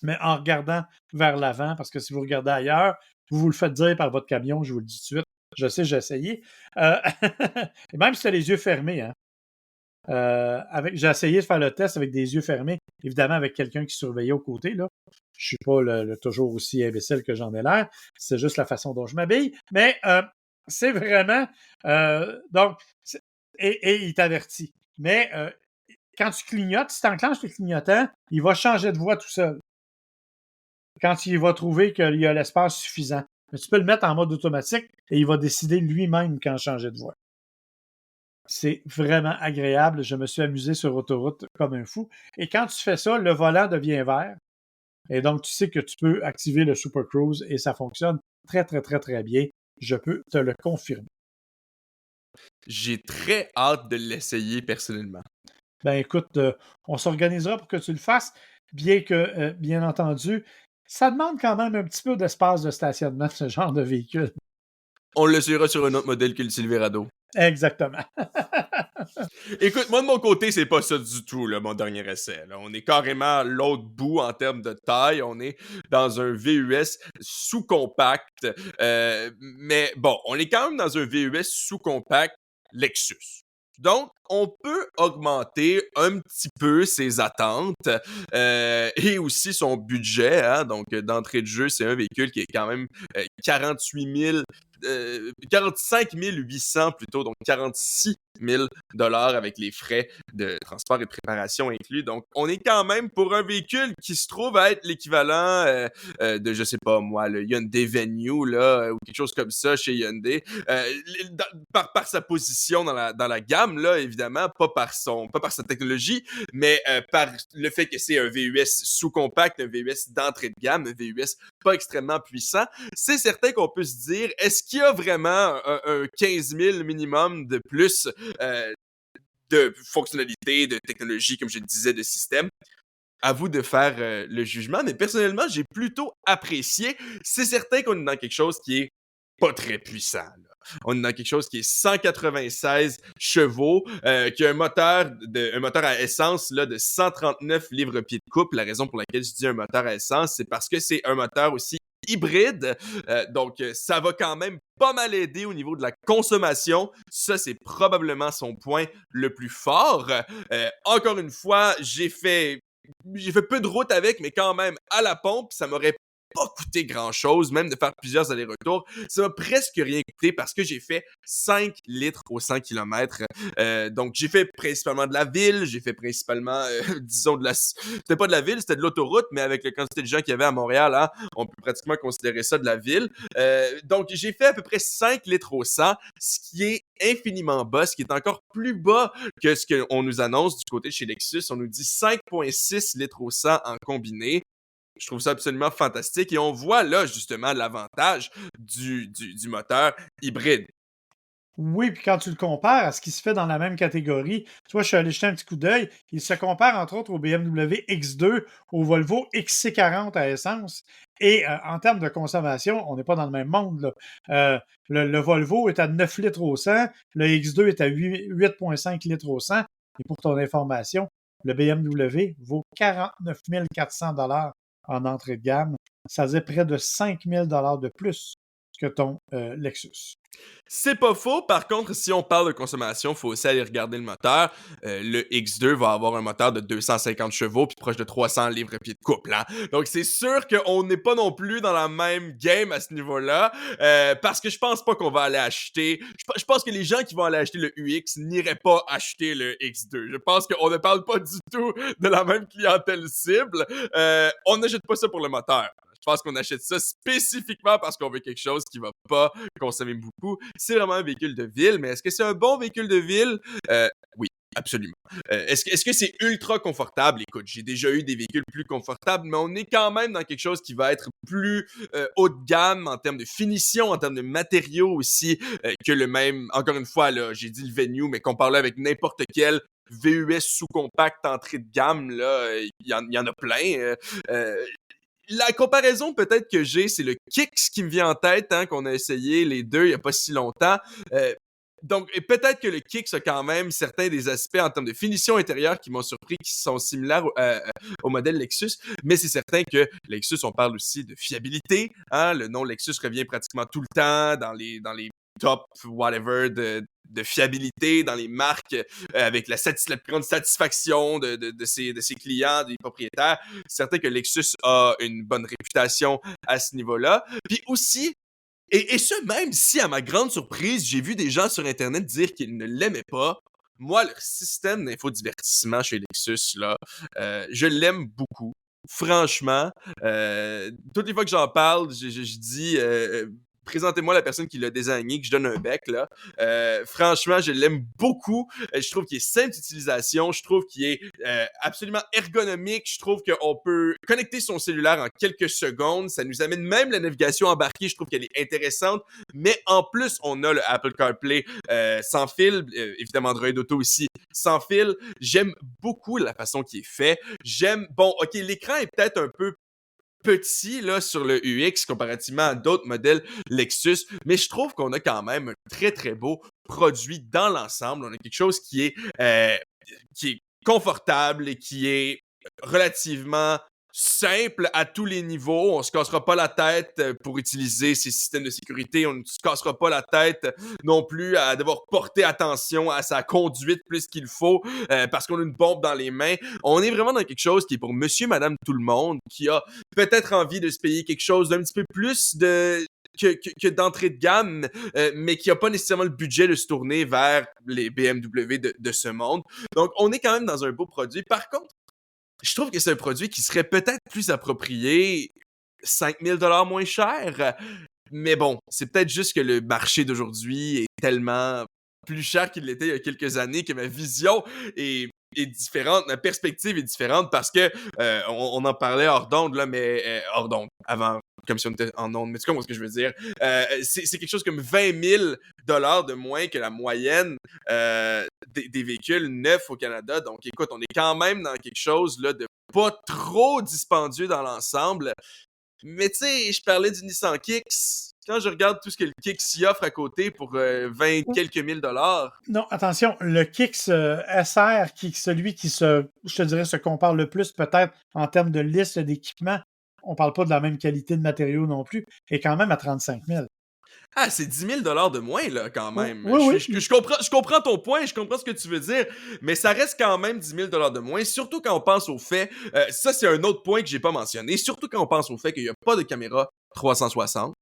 A: mais en regardant vers l'avant, parce que si vous regardez ailleurs, vous le faites dire par votre camion, je vous le dis tout de suite. Je sais, j'ai essayé. Euh, et même si tu as les yeux fermés, hein, j'ai essayé de faire le test avec des yeux fermés, évidemment avec quelqu'un qui surveillait aux côtés. Là. Je suis pas toujours aussi imbécile que j'en ai l'air. C'est juste la façon dont je m'habille. Mais c'est vraiment. Donc, et il t'avertit. Mais quand tu clignotes, si tu enclenches le clignotant, il va changer de voie tout seul. Quand il va trouver qu'il y a l'espace suffisant. Mais tu peux le mettre en mode automatique et il va décider lui-même quand changer de voie. C'est vraiment agréable. Je me suis amusé sur autoroute comme un fou. Et quand tu fais ça, le volant devient vert. Et donc, tu sais que tu peux activer le Super Cruise et ça fonctionne très, très, très, très bien. Je peux te le confirmer.
B: J'ai très hâte de l'essayer personnellement.
A: Ben écoute, on s'organisera pour que tu le fasses, bien que, bien entendu, ça demande quand même un petit peu d'espace de stationnement, ce genre de véhicule.
B: On le suivra sur un autre modèle que le Silverado.
A: Exactement.
B: Écoute, moi de mon côté, c'est pas ça du tout, là, mon dernier essai. Là. On est carrément l'autre bout en termes de taille. On est dans un VUS sous-compact. Mais bon, on est quand même dans un VUS sous-compact Lexus. Donc, on peut augmenter un petit peu ses attentes et aussi son budget. Hein? Donc, d'entrée de jeu, c'est un véhicule qui est quand même 48 000 45 800 plutôt, donc 46 000 dollars avec les frais de transport et de préparation inclus. Donc, on est quand même pour un véhicule qui se trouve à être l'équivalent de, je sais pas moi, le Hyundai Venue, là, ou quelque chose comme ça chez Hyundai, par sa position dans la gamme, là, évidemment, pas par sa technologie, mais par le fait que c'est un VUS sous-compact, un VUS d'entrée de gamme, un VUS pas extrêmement puissant. C'est certain qu'on peut se dire, est-ce qu'il y a vraiment un 15 000 minimum de plus de fonctionnalités, de technologie, comme je le disais, de système? À vous de faire le jugement, mais personnellement, j'ai plutôt apprécié. C'est certain qu'on est dans quelque chose qui est pas très puissant. Là. On est dans quelque chose qui est 196 chevaux, qui a un moteur à essence là, de 139 livres-pieds de couple. La raison pour laquelle je dis un moteur à essence, c'est parce que c'est un moteur aussi hybride. Donc, ça va quand même pas mal aider au niveau de la consommation. Ça, c'est probablement son point le plus fort. Encore une fois, j'ai fait peu de route avec, mais quand même à la pompe, ça m'aurait pas coûté grand-chose, même de faire plusieurs allers-retours. Ça m'a presque rien coûté parce que j'ai fait 5 litres au 100 km. Donc, j'ai fait principalement de la ville, j'ai fait principalement, disons, c'était pas de la ville, c'était de l'autoroute, mais avec la quantité de gens qu'il y avait à Montréal, hein, on peut pratiquement considérer ça de la ville. Donc, j'ai fait à peu près 5 litres au 100, ce qui est infiniment bas, ce qui est encore plus bas que ce qu'on nous annonce du côté de chez Lexus. On nous dit 5,6 litres au 100 en combiné. Je trouve ça absolument fantastique et on voit là justement l'avantage du moteur hybride.
A: Oui, puis quand tu le compares à ce qui se fait dans la même catégorie, tu vois, je suis allé jeter un petit coup d'œil. Il se compare entre autres au BMW X2, au Volvo XC40 à essence. Et en termes de consommation, on n'est pas dans le même monde, là. Le Volvo est à 9 litres au 100, le X2 est à 8,5 litres au 100. Et pour ton information, le BMW vaut 49 400 en entrée de gamme. Ça faisait près de 5 000 de plus que ton Lexus.
B: C'est pas faux. Par contre, si on parle de consommation, faut aussi aller regarder le moteur. Le X2 va avoir un moteur de 250 chevaux puis proche de 300 livres-pieds de couple. Hein? Donc, c'est sûr qu'on n'est pas non plus dans la même game à ce niveau-là. Parce que je pense pas qu'on va aller acheter... Je pense que les gens qui vont aller acheter le UX n'iraient pas acheter le X2. Je pense qu'on ne parle pas du tout de la même clientèle cible. On n'achète pas ça pour le moteur. Je pense qu'on achète ça spécifiquement parce qu'on veut quelque chose qui va pas consommer beaucoup. C'est vraiment un véhicule de ville, mais est-ce que c'est un bon véhicule de ville? Oui, absolument. Est-ce que c'est ultra confortable? Écoute, j'ai déjà eu des véhicules plus confortables, mais on est quand même dans quelque chose qui va être plus haut de gamme en termes de finition, en termes de matériaux aussi, que le même, encore une fois, là, j'ai dit le Venue, mais comparé avec n'importe quel VUS sous-compact entrée de gamme, là, il y en a plein. La comparaison peut-être que j'ai, c'est le Kicks qui me vient en tête, hein, qu'on a essayé les deux il y a pas si longtemps. Donc, et peut-être que le Kicks a quand même certains des aspects en termes de finition intérieure qui m'ont surpris, qui sont similaires au modèle Lexus, mais c'est certain que Lexus, on parle aussi de fiabilité. Hein, le nom Lexus revient pratiquement tout le temps dans les top whatever de fiabilité dans les marques avec la plus grande satisfaction de ses clients, des propriétaires. C'est certain que Lexus a une bonne réputation à ce niveau-là. Puis aussi, et ce, même si, à ma grande surprise, j'ai vu des gens sur Internet dire qu'ils ne l'aimaient pas, moi, leur système d'infodivertissement chez Lexus, là, je l'aime beaucoup. Franchement, toutes les fois que j'en parle, je dis présentez-moi la personne qui l'a désigné, que je donne un bec, là. Franchement, je l'aime beaucoup. Je trouve qu'il est simple d'utilisation. Je trouve qu'il est absolument ergonomique. Je trouve qu'on peut connecter son cellulaire en quelques secondes. Ça nous amène même la navigation embarquée. Je trouve qu'elle est intéressante. Mais en plus, on a le Apple CarPlay sans fil. Évidemment, Android Auto aussi sans fil. J'aime beaucoup la façon qu'il est fait. Bon, OK, l'écran est peut-être un peu petit là sur le UX comparativement à d'autres modèles Lexus, mais je trouve qu'on a quand même un très très beau produit dans l'ensemble. On a quelque chose qui est confortable et qui est relativement simple à tous les niveaux. On se cassera pas la tête pour utiliser ces systèmes de sécurité. On ne se cassera pas la tête non plus à devoir porter attention à sa conduite plus qu'il faut parce qu'on a une bombe dans les mains. On est vraiment dans quelque chose qui est pour monsieur, madame, tout le monde, qui a peut-être envie de se payer quelque chose d'un petit peu plus que d'entrée de gamme, mais qui n'a pas nécessairement le budget de se tourner vers les BMW de ce monde. Donc, on est quand même dans un beau produit. Par contre, je trouve que c'est un produit qui serait peut-être plus approprié 5 000 $ moins cher. Mais bon, c'est peut-être juste que le marché d'aujourd'hui est tellement plus cher qu'il l'était il y a quelques années que ma vision est différente, ma perspective est différente parce que on en parlait hors d'onde, là, mais hors d'onde, avant, comme si on était en onde, mais tu comprends ce que je veux dire. C'est quelque chose comme 20 000 $ de moins que la moyenne des véhicules neufs au Canada. Donc, écoute, on est quand même dans quelque chose là, de pas trop dispendieux dans l'ensemble. Mais tu sais, je parlais du Nissan Kicks. Quand je regarde tout ce que le Kicks y offre à côté pour 20 quelques mille dollars.
A: Non, attention, le Kicks SR, qui est celui qui je te dirais, se compare le plus peut-être en termes de liste d'équipements, on parle pas de la même qualité de matériaux non plus, est quand même à 35 000.
B: Ah, c'est 10 000 de moins, là, quand même.
A: Oui,
B: Je comprends ton point, je comprends ce que tu veux dire, mais ça reste quand même 10 000 de moins, surtout quand on pense au fait, ça, c'est un autre point que j'ai pas mentionné, surtout quand on pense au fait qu'il y a pas de caméra 360,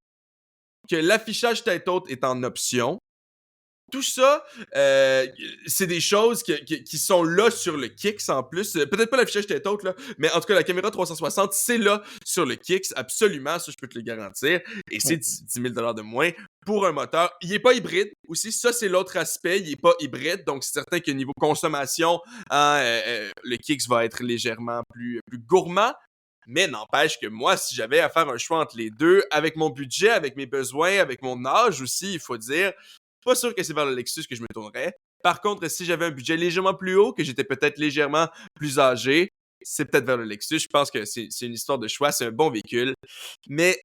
B: que l'affichage tête haute est en option. Tout ça, c'est des choses qui sont là sur le Kicks en plus. Peut-être pas l'affichage tête haute, là, mais en tout cas, la caméra 360, c'est là sur le Kicks, absolument, ça je peux te le garantir. Et c'est
A: oui.
B: 10 000 de moins pour un moteur. Il est pas hybride aussi, ça c'est l'autre aspect, il est pas hybride, donc c'est certain que niveau consommation, hein, le Kicks va être légèrement plus gourmand. Mais n'empêche que moi, si j'avais à faire un choix entre les deux, avec mon budget, avec mes besoins, avec mon âge aussi, il faut dire, pas sûr que c'est vers le Lexus que je me tournerais. Par contre, si j'avais un budget légèrement plus haut, que j'étais peut-être légèrement plus âgé, c'est peut-être vers le Lexus. Je pense que c'est une histoire de choix, c'est un bon véhicule, mais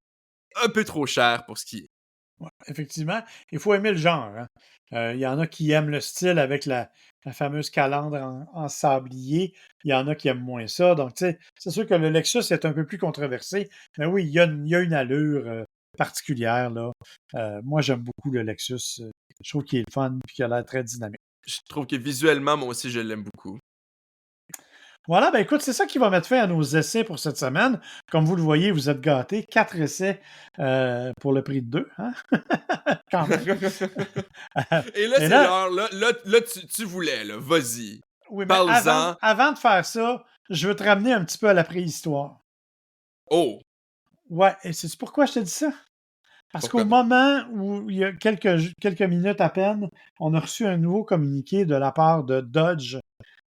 B: un peu trop cher pour ce qui est.
A: Ouais, effectivement, il faut aimer le genre, hein. Il y en a qui aiment le style avec la fameuse calandre en sablier. Il y en a qui aiment moins ça. Donc, tu sais, c'est sûr que le Lexus est un peu plus controversé. Mais oui, il y a une allure particulière, là. Moi, j'aime beaucoup le Lexus. Je trouve qu'il est le fun et qu'il a l'air très dynamique.
B: Je trouve que visuellement, moi aussi, je l'aime beaucoup.
A: Voilà, ben écoute, c'est ça qui va mettre fin à nos essais pour cette semaine. Comme vous le voyez, vous êtes gâtés. 4 essais pour le prix de 2, hein? Quand même.
B: Et là,
A: Et
B: c'est
A: là,
B: l'heure. Là, tu voulais, là. Vas-y.
A: oui, mais
B: Parle-en.
A: avant de faire ça, je veux te ramener un petit peu à la préhistoire.
B: Oh,
A: Ouais, et c'est pourquoi je te dis ça? Parce qu'au
B: pourquoi donc?
A: moment où il y a quelques minutes à peine, on a reçu un nouveau communiqué de la part de Dodge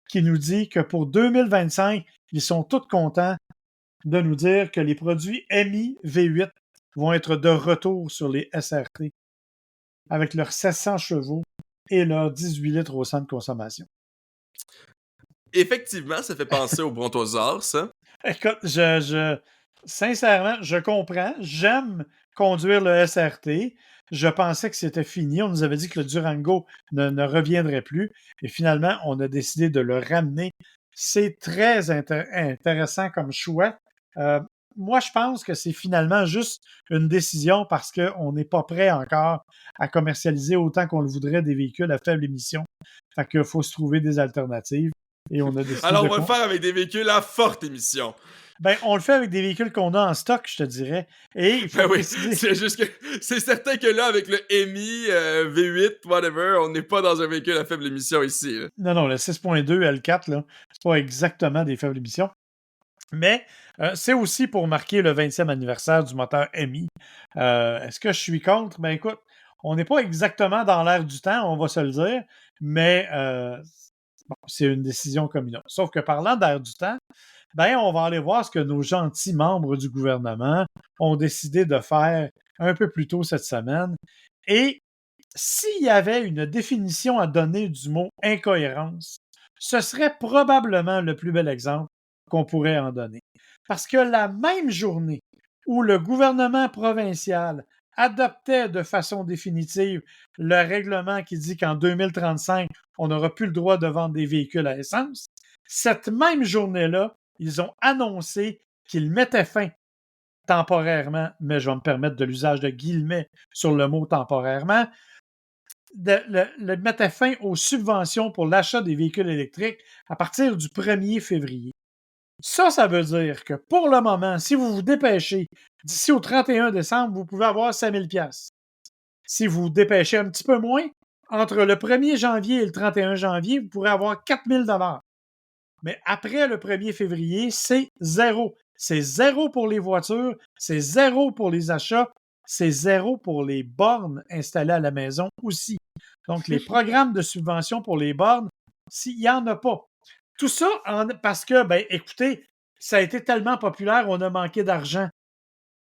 A: qui nous dit que pour 2025, ils sont tous contents de nous dire que les produits MI V8 vont être de retour sur les SRT avec leurs 700 chevaux et leurs 18 litres au centre de consommation.
B: Effectivement, ça fait penser au brontosaure, ça.
A: Écoute, sincèrement, je comprends. J'aime conduire le SRT. Je pensais que c'était fini. On nous avait dit que le Durango ne reviendrait plus. Et finalement, on a décidé de le ramener. C'est très intéressant comme choix. Euh, Moi, je pense que c'est finalement juste une décision parce qu'on n'est pas prêt encore à commercialiser autant qu'on le voudrait des véhicules à faible émission. Fait qu'il faut se trouver des alternatives. Et on a décidé
B: Alors,
A: de...
B: on va le faire avec des véhicules à forte émission.
A: Ben, on le fait avec des véhicules qu'on a en stock, je te dirais. Et il faut
B: Ben oui,
A: préciser.
B: c'est juste que c'est certain que là, avec le MI, V8, whatever, on n'est pas dans un véhicule à faible émission ici. Là.
A: Non, non, le 6.2 L4, là, c'est pas exactement des faibles émissions. Mais c'est aussi pour marquer le 20e anniversaire du moteur MI. Est-ce que je suis contre? Ben écoute, on n'est pas exactement dans l'air du temps, on va se le dire, mais bon, c'est une décision comme une autre. Sauf que parlant d'air du temps, ben, on va aller voir ce que nos gentils membres du gouvernement ont décidé de faire un peu plus tôt cette semaine. Et s'il y avait une définition à donner du mot incohérence, ce serait probablement le plus bel exemple qu'on pourrait en donner. Parce que la même journée où le gouvernement provincial adoptait de façon définitive le règlement qui dit qu'en 2035, on n'aura plus le droit de vendre des véhicules à essence, cette même journée-là, ils ont annoncé qu'ils mettaient fin temporairement, mais je vais me permettre de l'usage de guillemets sur le mot temporairement, mettaient fin aux subventions pour l'achat des véhicules électriques à partir du 1er février. Ça veut dire que pour le moment, si vous vous dépêchez, d'ici au 31 décembre, vous pouvez avoir 5 000 $. Si vous vous dépêchez un petit peu moins, entre le 1er janvier et le 31 janvier, vous pourrez avoir 4 000 $. Mais après le 1er février, c'est zéro. C'est zéro pour les voitures, c'est zéro pour les achats, c'est zéro pour les bornes installées à la maison aussi. Donc, les programmes de subvention pour les bornes, s'il n'y en a pas. Tout ça parce que, ben, écoutez, ça a été tellement populaire, on a manqué d'argent.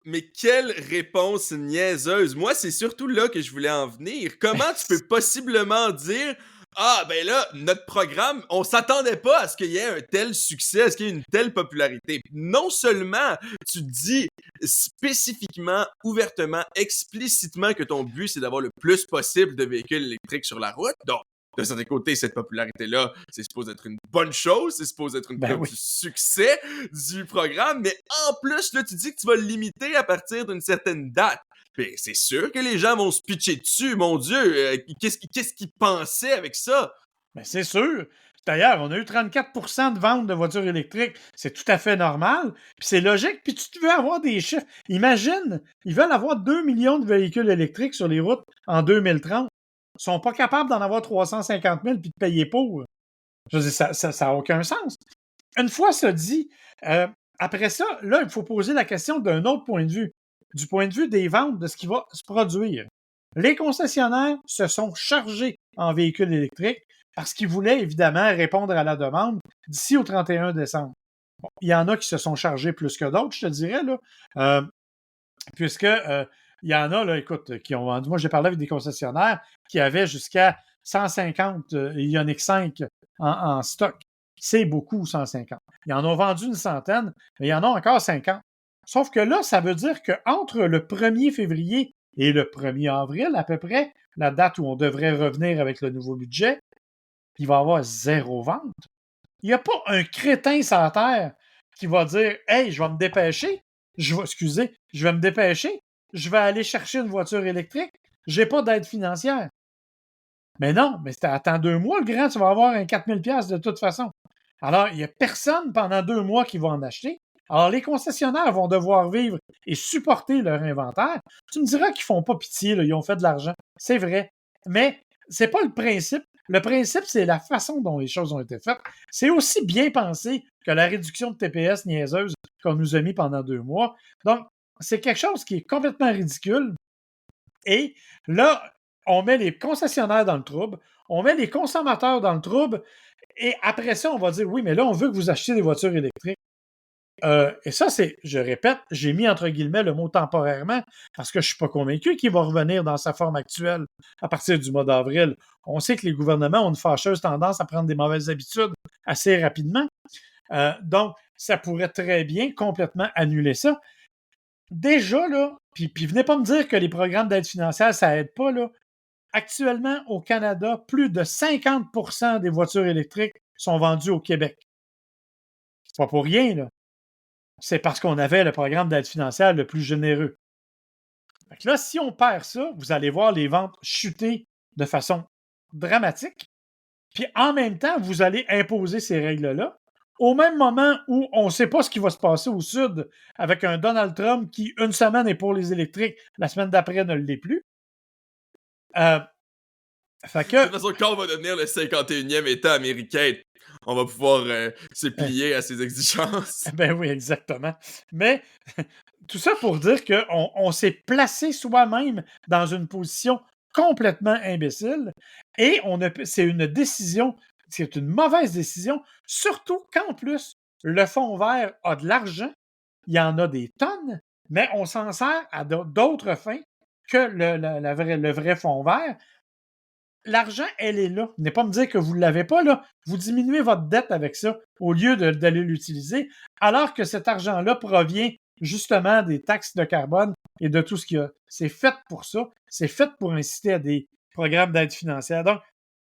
B: Mais quelle réponse niaiseuse! Moi, c'est surtout là que je voulais en venir. Comment tu peux possiblement dire ah, ben là, notre programme, on s'attendait pas à ce qu'il y ait un tel succès, à ce qu'il y ait une telle popularité. Non seulement tu dis spécifiquement, ouvertement, explicitement que ton but, c'est d'avoir le plus possible de véhicules électriques sur la route, donc de certains côtés, cette popularité-là, c'est supposé être une bonne chose, c'est supposé être une
A: Ben
B: preuve
A: oui.
B: du succès du programme, mais en plus, là, tu dis que tu vas le limiter à partir d'une certaine date. Ben, c'est sûr que les gens vont se pitcher dessus, mon Dieu! Qu'est-ce qu'ils pensaient avec ça?
A: Ben, c'est sûr. D'ailleurs, on a eu 34 de ventes de voitures électriques. C'est tout à fait normal. Puis c'est logique. Puis tu veux avoir des chiffres. Imagine, ils veulent avoir 2 millions de véhicules électriques sur les routes en 2030. Ils sont pas capables d'en avoir 350 000 puis de payer pour. Je veux dire, ça n'a aucun sens. Une fois ça dit, après ça, là, il faut poser la question d'un autre point de vue, du point de vue des ventes, de ce qui va se produire. Les concessionnaires se sont chargés en véhicules électriques parce qu'ils voulaient évidemment répondre à la demande d'ici au 31 décembre. Bon, il y en a qui se sont chargés plus que d'autres, je te dirais, là, puisque il y en a, là, écoute, qui ont vendu. Moi, j'ai parlé avec des concessionnaires qui avaient jusqu'à 150 Ioniq 5 en stock. C'est beaucoup, 150. Ils en ont vendu une centaine, mais il y en a encore 50. Sauf que là, ça veut dire qu'entre le 1er février et le 1er avril, à peu près, la date où on devrait revenir avec le nouveau budget, il va y avoir 0 vente. Il n'y a pas un crétin sur la terre qui va dire « Hey, je vais me dépêcher, je vais me dépêcher, je vais aller chercher une voiture électrique, j'ai pas d'aide financière. » Mais non, mais attends 2 mois, le grand, tu vas avoir un 4 000 $ de toute façon. Alors, il n'y a personne pendant 2 mois qui va en acheter. Alors, les concessionnaires vont devoir vivre et supporter leur inventaire. Tu me diras qu'ils font pas pitié, là, ils ont fait de l'argent. C'est vrai. Mais c'est pas le principe. Le principe, c'est la façon dont les choses ont été faites. C'est aussi bien pensé que la réduction de TPS niaiseuse qu'on nous a mis pendant 2 mois. Donc, c'est quelque chose qui est complètement ridicule. Et là, on met les concessionnaires dans le trouble, on met les consommateurs dans le trouble, et après ça, on va dire, oui, mais là, on veut que vous achetiez des voitures électriques. Et ça, je répète, j'ai mis entre guillemets le mot temporairement parce que je ne suis pas convaincu qu'il va revenir dans sa forme actuelle à partir du mois d'avril. On sait que les gouvernements ont une fâcheuse tendance à prendre des mauvaises habitudes assez rapidement. Donc, ça pourrait très bien complètement annuler ça. Déjà, là, puis venez pas me dire que les programmes d'aide financière, ça aide pas, là. Actuellement, au Canada, plus de 50% des voitures électriques sont vendues au Québec. C'est pas pour rien, là. C'est parce qu'on avait le programme d'aide financière le plus généreux. Fait que là, si on perd ça, vous allez voir les ventes chuter de façon dramatique. Puis en même temps, vous allez imposer ces règles-là. Au même moment où on ne sait pas ce qui va se passer au Sud avec un Donald Trump qui, une semaine, est pour les électriques, la semaine d'après ne l'est plus. Fait que,
B: De toute façon, quand on va devenir le 51e État américain, on va pouvoir se plier à ses exigences.
A: ben oui, exactement. Mais tout ça pour dire qu'on s'est placé soi-même dans une position complètement imbécile et c'est une décision, c'est une mauvaise décision, surtout qu'en plus, le fonds vert a de l'argent, il y en a des tonnes, mais on s'en sert à d'autres fins que le vrai fonds vert. L'argent, elle est là. Venez pas me dire que vous ne l'avez pas, là. Vous diminuez votre dette avec ça au lieu d'aller l'utiliser, alors que cet argent-là provient justement des taxes de carbone et de tout ce qu'il y a. C'est fait pour ça. C'est fait pour inciter à des programmes d'aide financière. Donc,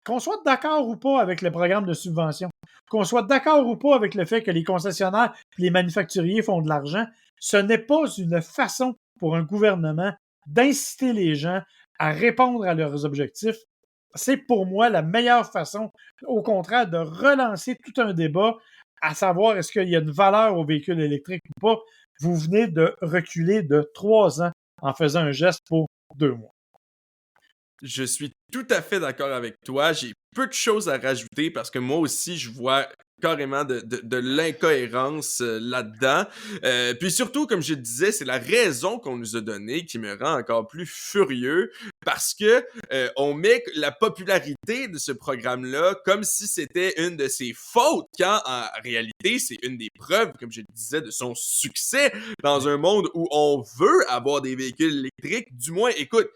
A: qu'on soit d'accord ou pas avec le programme de subvention, qu'on soit d'accord ou pas avec le fait que les concessionnaires et les manufacturiers font de l'argent, ce n'est pas une façon pour un gouvernement d'inciter les gens à répondre à leurs objectifs. C'est pour moi la meilleure façon, au contraire, de relancer tout un débat à savoir est-ce qu'il y a une valeur aux véhicules électriques ou pas. Vous venez de reculer de 3 ans en faisant un geste pour 2 mois.
B: Je suis tout à fait d'accord avec toi. J'ai peu de choses à rajouter parce que moi aussi, je vois carrément de l'incohérence là-dedans. Puis surtout, comme je disais, c'est la raison qu'on nous a donnée qui me rend encore plus furieux parce que on met la popularité de ce programme-là comme si c'était une de ses fautes, quand en réalité, c'est une des preuves, comme je le disais, de son succès dans un monde où on veut avoir des véhicules électriques. Du moins, écoute,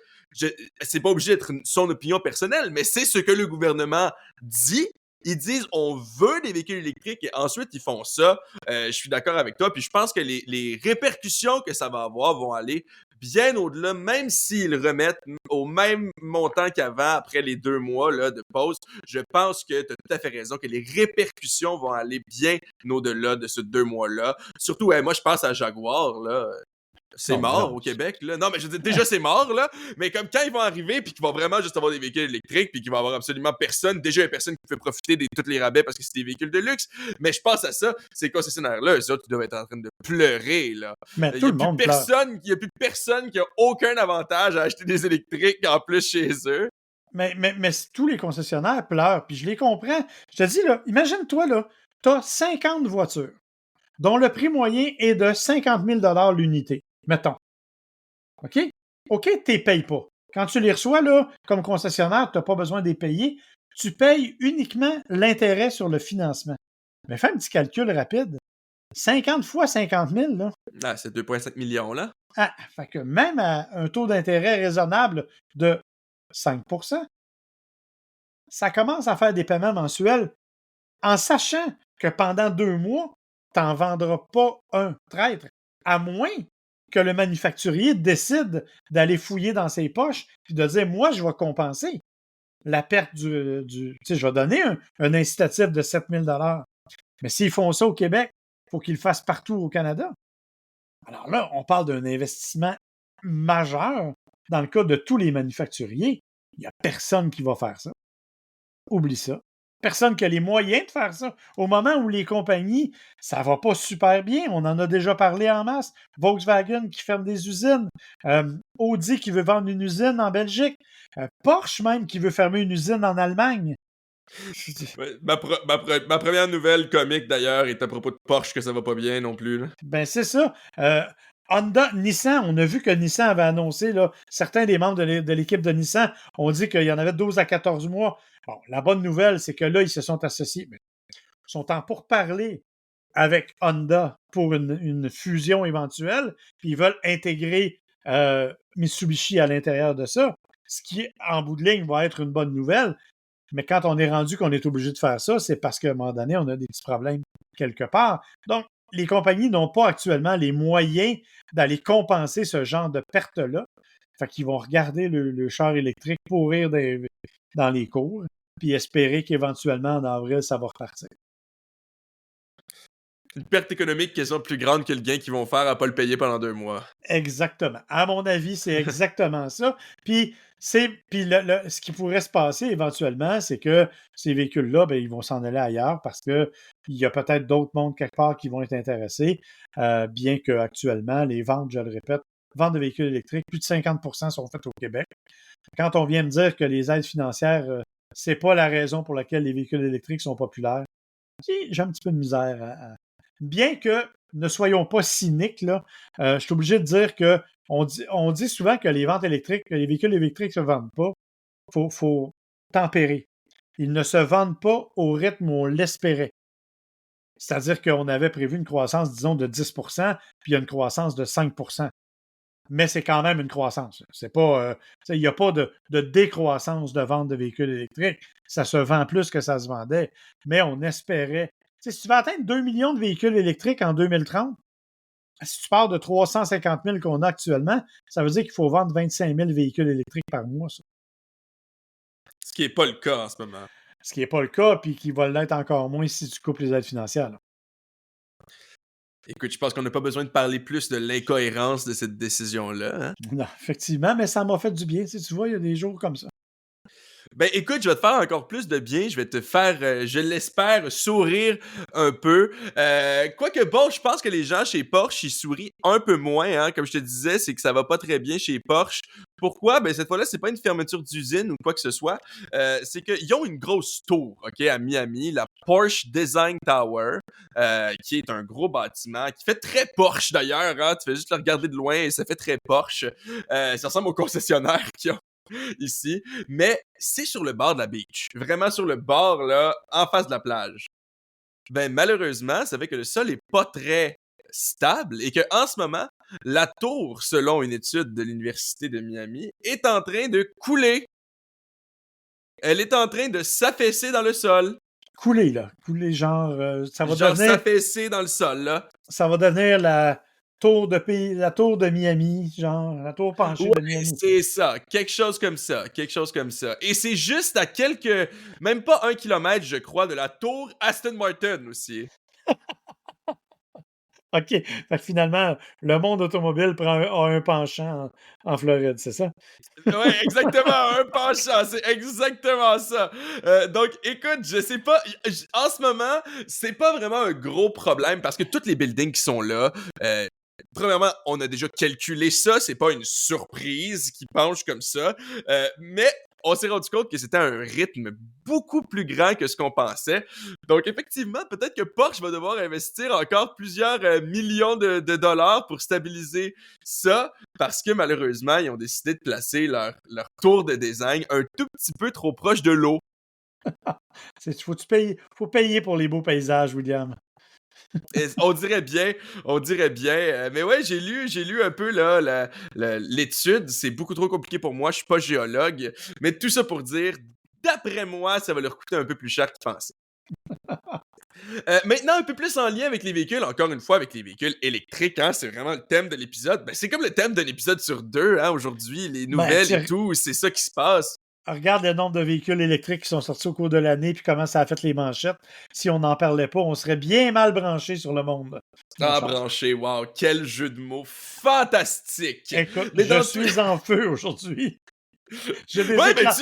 B: c'est pas obligé d'être son opinion personnelle, mais c'est ce que le gouvernement dit. Ils disent on veut des véhicules électriques et ensuite ils font ça. Je suis d'accord avec toi. Puis je pense que les répercussions que ça va avoir vont aller bien au-delà, même s'ils remettent au même montant qu'avant après les 2 mois là, de pause. Je pense que tu as tout à fait raison que les répercussions vont aller bien au-delà de ces 2 mois-là. Surtout, moi je pense à Jaguar, là. C'est
A: Non, mais
B: mort
A: non.
B: au Québec, là. Non, mais je veux dire, déjà, c'est mort, là. Mais comme quand ils vont arriver, puis qu'ils vont vraiment juste avoir des véhicules électriques, puis qu'il va y avoir absolument personne, déjà, il y a personne qui peut profiter de tous les rabais parce que c'est des véhicules de luxe. Mais je pense à ça, ces concessionnaires-là, eux autres, ils doivent être en train de pleurer, là.
A: Mais
B: Il
A: tout
B: y a
A: le
B: plus
A: monde pleure.
B: personne, il y a plus personne qui a aucun avantage à acheter des électriques en plus chez eux.
A: Mais tous les concessionnaires pleurent, puis je les comprends. Je te dis, là, imagine-toi, là, tu as 50 voitures, dont le prix moyen est de 50 000 l'unité, mettons. OK? OK, tu les payes pas. Quand tu les reçois, là, comme concessionnaire, tu n'as pas besoin de les payer. Tu payes uniquement l'intérêt sur le financement. Mais fais un petit calcul rapide. 50 fois 50 000, là.
B: Ah, c'est 2,5 millions, là.
A: Ah, fait que même à un taux d'intérêt raisonnable de 5 ça commence à faire des paiements mensuels en sachant que pendant 2 mois, tu n'en vendras pas un traître, à moins que le manufacturier décide d'aller fouiller dans ses poches et de dire, moi, je vais compenser la perte tu sais, je vais donner un incitatif de 7 000 Mais s'ils font ça au Québec, il faut qu'ils le fassent partout au Canada. Alors là, on parle d'un investissement majeur dans le cas de tous les manufacturiers. Il n'y a personne qui va faire ça. Oublie ça. Personne qui a les moyens de faire ça. Au moment où les compagnies, ça va pas super bien, on en a déjà parlé en masse. Volkswagen qui ferme des usines, Audi qui veut vendre une usine en Belgique, Porsche même qui veut fermer une usine en Allemagne.
B: Ouais, ma première nouvelle comique, d'ailleurs, est à propos de Porsche que ça va pas bien non plus, là.
A: Ben, c'est ça. Honda, Nissan, on a vu que Nissan avait annoncé, là, certains des membres de l'équipe de Nissan ont dit qu'il y en avait 12 à 14 mois. Bon, la bonne nouvelle, c'est que là, ils se sont associés, mais ils sont en pourparlers avec Honda pour une fusion éventuelle, puis ils veulent intégrer Mitsubishi à l'intérieur de ça, ce qui, en bout de ligne, va être une bonne nouvelle. Mais quand on est rendu qu'on est obligé de faire ça, c'est parce qu'à un moment donné, on a des petits problèmes quelque part. Donc, les compagnies n'ont pas actuellement les moyens d'aller compenser ce genre de pertes-là. Fait qu'ils vont regarder le char électrique pourrir dans les cours, puis espérer qu'éventuellement, en avril, ça va repartir.
B: Une perte économique quasiment plus grande que le gain qu'ils vont faire à pas le payer pendant 2 mois.
A: Exactement. À mon avis, c'est exactement ça. Puis, ce qui pourrait se passer éventuellement, c'est que ces véhicules-là, ben, ils vont s'en aller ailleurs parce qu'il y a peut-être d'autres mondes quelque part qui vont être intéressés, bien qu'actuellement, les ventes, je le répète, ventes de véhicules électriques, plus de 50 sont faites au Québec. Quand on vient me dire que les aides financières, c'est pas la raison pour laquelle les véhicules électriques sont populaires, j'ai un petit peu de misère bien que ne soyons pas cyniques, là, je suis obligé de dire que on dit souvent que les ventes électriques, que les véhicules électriques ne se vendent pas. Faut tempérer. Ils ne se vendent pas au rythme où on l'espérait. C'est-à-dire qu'on avait prévu une croissance, disons, de 10 puis il y a une croissance de 5 mais c'est quand même une croissance. C'est pas, il n'y a pas de décroissance de vente de véhicules électriques. Ça se vend plus que ça se vendait, mais on espérait. Si tu vas atteindre 2 millions de véhicules électriques en 2030, si tu pars de 350 000 qu'on a actuellement, ça veut dire qu'il faut vendre 25 000 véhicules électriques par mois. Ça.
B: Ce qui est pas le cas en ce moment.
A: Ce qui n'est pas le cas, puis qui va l'être encore moins si tu coupes les aides financières. Là.
B: Écoute, je pense qu'on n'a pas besoin de parler plus de l'incohérence de cette décision-là, hein?
A: Non, effectivement, mais ça m'a fait du bien. Tu vois, il y a des jours comme ça.
B: Ben écoute, je vais te faire encore plus de bien. Je vais te faire, je l'espère, sourire un peu. Quoique bon, je pense que les gens chez Porsche, ils sourient un peu moins. Hein, comme je te disais, c'est que ça va pas très bien chez Porsche. Pourquoi? Ben cette fois-là, c'est pas une fermeture d'usine ou quoi que ce soit. C'est qu'ils ont une grosse tour, ok, à Miami, la Porsche Design Tower, qui est un gros bâtiment qui fait très Porsche d'ailleurs. Hein, tu fais juste le regarder de loin et ça fait très Porsche. Ça ressemble au concessionnaire qui ont ici, mais c'est sur le bord de la beach. Vraiment sur le bord, là, en face de la plage. Ben, malheureusement, ça fait que le sol est pas très stable et que en ce moment, la tour, selon une étude de l'Université de Miami, est en train de couler. Elle est en train de s'affaisser dans le sol.
A: Couler, là. Couler, genre,
B: Genre s'affaisser dans le sol, là.
A: ça va devenir la tour de Miami, genre, la tour penchée de
B: Ouais,
A: Miami.
B: c'est ça. Quelque chose comme ça. Quelque chose comme ça. Et c'est juste à quelques... Même pas 1 kilomètre, je crois, de la tour Aston Martin aussi.
A: OK. Fait que finalement, le monde automobile a un penchant en Floride, c'est ça?
B: Ouais, exactement, un penchant, c'est exactement ça. Donc, écoute, je sais pas, en ce moment, c'est pas vraiment un gros problème parce que tous les buildings qui sont là, euh, premièrement, on a déjà calculé ça, c'est pas une surprise qui penche comme ça, mais on s'est rendu compte que c'était un rythme beaucoup plus grand que ce qu'on pensait. Donc, effectivement, peut-être que Porsche va devoir investir encore plusieurs millions de dollars pour stabiliser ça, parce que malheureusement, ils ont décidé de placer leur tour de design un tout petit peu trop proche de l'eau.
A: Faut payer pour les beaux paysages, William.
B: Et on dirait bien. Mais ouais, j'ai lu un peu là l'étude. C'est beaucoup trop compliqué pour moi. Je suis pas géologue, mais tout ça pour dire, d'après moi, ça va leur coûter un peu plus cher qu'ils pensaient. Maintenant, un peu plus en lien avec les véhicules, encore une fois avec les véhicules électriques, hein, c'est vraiment le thème de l'épisode. Ben, c'est comme le thème d'un épisode sur deux, hein, aujourd'hui, les
A: Ben,
B: nouvelles et tout, c'est ça qui se passe.
A: regarde le nombre de véhicules électriques qui sont sortis au cours de l'année, puis comment ça a fait les manchettes. Si on n'en parlait pas, on serait bien mal branché sur le monde, mon
B: Ah,
A: cher.
B: branché, wow, quel jeu de mots fantastique!
A: Écoute,
B: Mais
A: je
B: dans
A: suis en feu aujourd'hui. J'ai des
B: Ouais,
A: éclairs,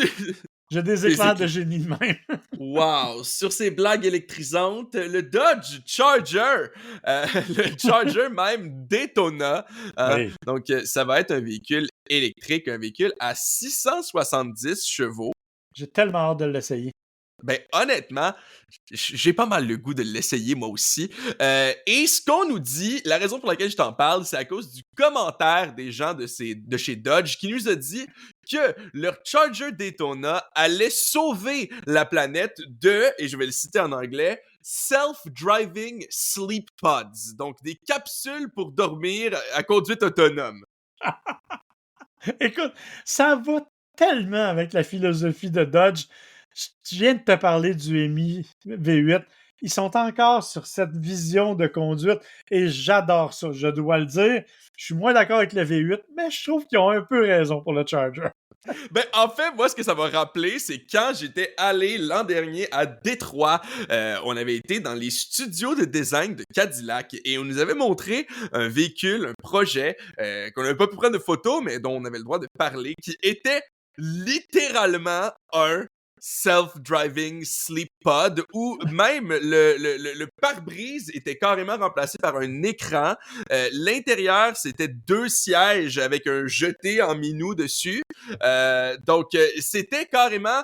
A: j'ai des éclairs de
B: c'est-
A: génie de même.
B: Wow! Sur ces blagues électrisantes, le Dodge Charger, le Charger même Daytona,
A: Oui.
B: donc ça va être un véhicule électrique, un véhicule à 670 chevaux.
A: J'ai tellement hâte de l'essayer.
B: Ben honnêtement, j'ai pas mal le goût de l'essayer moi aussi. Et ce qu'on nous dit, la raison pour laquelle je t'en parle, c'est à cause du commentaire des gens de chez Dodge qui nous a dit que leur Charger Daytona allait sauver la planète de, et je vais le citer en anglais, self-driving sleep pods, donc des capsules pour dormir à conduite autonome.
A: Écoute, ça va tellement avec la philosophie de Dodge. Je viens de te parler du MI V8. Ils sont encore sur cette vision de conduite et j'adore ça, je dois le dire. Je suis moins d'accord avec le V8, mais je trouve qu'ils ont un peu raison pour le Charger.
B: Ben, en fait, moi, ce que ça m'a rappelé, c'est quand j'étais allé l'an dernier à Détroit. On avait été dans les studios de design de Cadillac et on nous avait montré un véhicule, un projet qu'on n'avait pas pu prendre de photos, mais dont on avait le droit de parler, qui était littéralement un self-driving sleep pod où même le pare-brise était carrément remplacé par un écran. L'intérieur, c'était 2 sièges avec un jeté en minou dessus. Donc, c'était carrément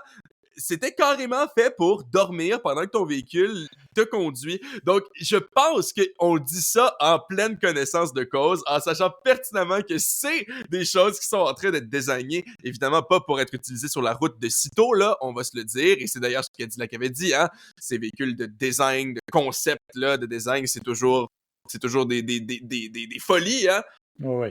B: fait pour dormir pendant que ton véhicule te conduit. Donc, je pense qu'on dit ça en pleine connaissance de cause, en sachant pertinemment que c'est des choses qui sont en train d'être désignées, évidemment pas pour être utilisées sur la route de sitôt, là, on va se le dire, et c'est d'ailleurs ce que Cadillac avait dit, hein, ces véhicules de design, de concept, là, de design, c'est toujours des folies, hein.
A: Oui.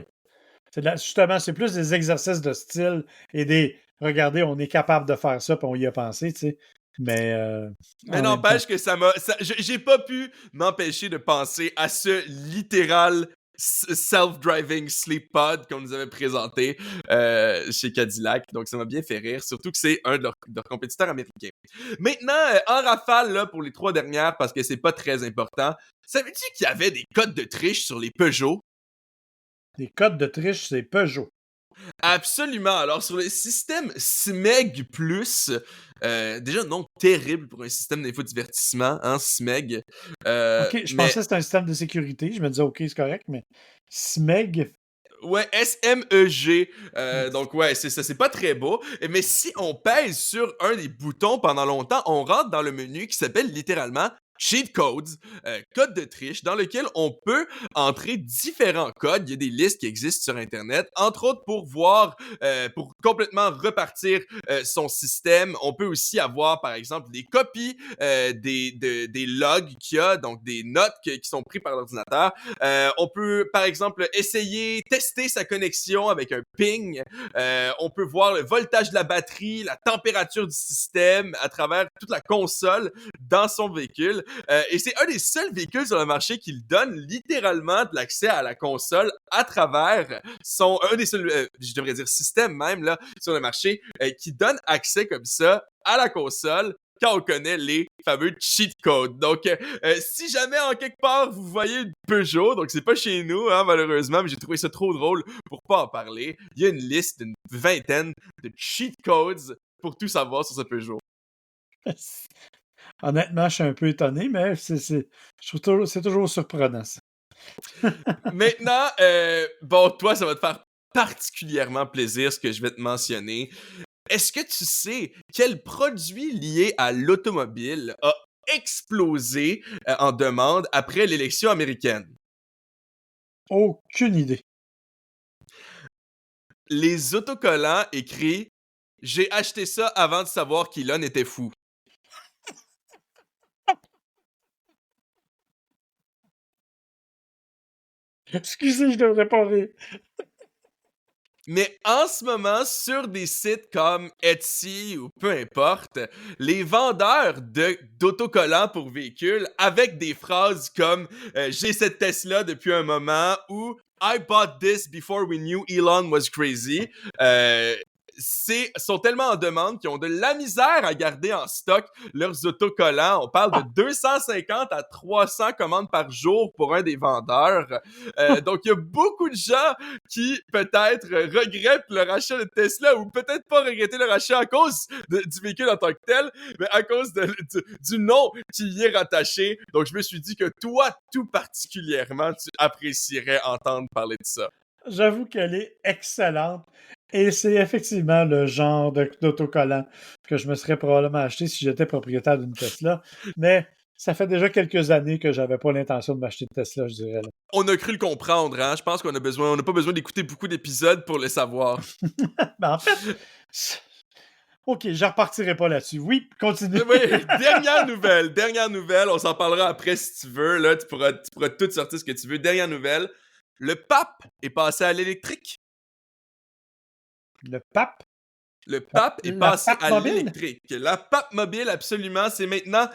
A: Justement, c'est plus des exercices de style et regardez, on est capable de faire ça, puis on y a pensé, tu sais. Mais
B: Mais
A: en même temps,
B: n'empêche que j'ai pas pu m'empêcher de penser à ce littéral self-driving sleep pod qu'on nous avait présenté chez Cadillac. Donc, ça m'a bien fait rire, surtout que c'est un de leurs compétiteurs américains. Maintenant, en rafale, là, pour les 3 dernières, parce que c'est pas très important, savais-tu qu'il y avait des codes de triche sur les Peugeot?
A: les codes de triche, c'est Peugeot.
B: Absolument. Alors, sur le système SMEG+, déjà, non, terrible pour un système d'infodivertissement, hein, SMEG.
A: OK, je
B: Mais
A: pensais que c'était un système de sécurité. Je me disais, OK, c'est correct, mais SMEG.
B: ouais, SMEG. Donc ouais, c'est ça, c'est pas très beau. Mais si on pèse sur un des boutons pendant longtemps, on rentre dans le menu qui s'appelle littéralement Cheat Codes, code de triche, dans lequel on peut entrer différents codes. Il y a des listes qui existent sur Internet, entre autres pour voir, pour complètement repartir son système. On peut aussi avoir, par exemple, des copies des logs qu'il y a, donc des notes qui sont prises par l'ordinateur. On peut, par exemple, tester sa connexion avec un ping. On peut voir le voltage de la batterie, la température du système à travers toute la console dans son véhicule. Et c'est un des seuls véhicules sur le marché qui donne littéralement de l'accès à la console à travers un des seuls, je devrais dire système même là, sur le marché, qui donne accès comme ça à la console quand on connaît les fameux cheat codes. Donc, si jamais en quelque part vous voyez une Peugeot, donc c'est pas chez nous, hein, malheureusement, mais j'ai trouvé ça trop drôle pour pas en parler. Il y a une liste d'une vingtaine de cheat codes pour tout savoir sur ce Peugeot.
A: Honnêtement, je suis un peu étonné, mais c'est toujours surprenant, ça.
B: Maintenant, bon, toi, ça va te faire particulièrement plaisir ce que je vais te mentionner. Est-ce que tu sais quel produit lié à l'automobile a explosé en demande après l'élection américaine?
A: Aucune idée.
B: Les autocollants écrits « J'ai acheté ça avant de savoir qu'Elon était fou ».
A: Excusez, je devrais pas rire.
B: Mais en ce moment, sur des sites comme Etsy ou peu importe, les vendeurs d'autocollants pour véhicules avec des phrases comme J'ai cette Tesla depuis un moment » ou I bought this before we knew Elon was crazy euh, sont tellement en demande qu'ils ont de la misère à garder en stock leurs autocollants. On parle de 250 à 300 commandes par jour pour un des vendeurs. Donc, il y a beaucoup de gens qui, peut-être, regrettent leur achat de Tesla ou peut-être pas regretter leur achat à cause du véhicule en tant que tel, mais à cause du nom qui y est rattaché. Donc, je me suis dit que toi, tout particulièrement, tu apprécierais entendre parler de ça.
A: J'avoue qu'elle est excellente. Et c'est effectivement le genre d'autocollant que je me serais probablement acheté si j'étais propriétaire d'une Tesla. Mais ça fait déjà quelques années que j'avais pas l'intention de m'acheter de Tesla, je dirais. Là.
B: On a cru le comprendre, hein? Je pense qu'on a besoin, on n'a pas besoin d'écouter beaucoup d'épisodes pour le savoir.
A: Ben, en fait, OK, je repartirai pas là-dessus. Oui, continue.
B: Oui, dernière nouvelle, on s'en parlera après si tu veux, là, tu pourras tout sortir ce que tu veux. Dernière nouvelle, le pape est passé à l'électrique.
A: Le pape?
B: Le pape est
A: La
B: passé
A: pape
B: à
A: mobile?
B: l'électrique. La pape mobile, absolument, c'est maintenant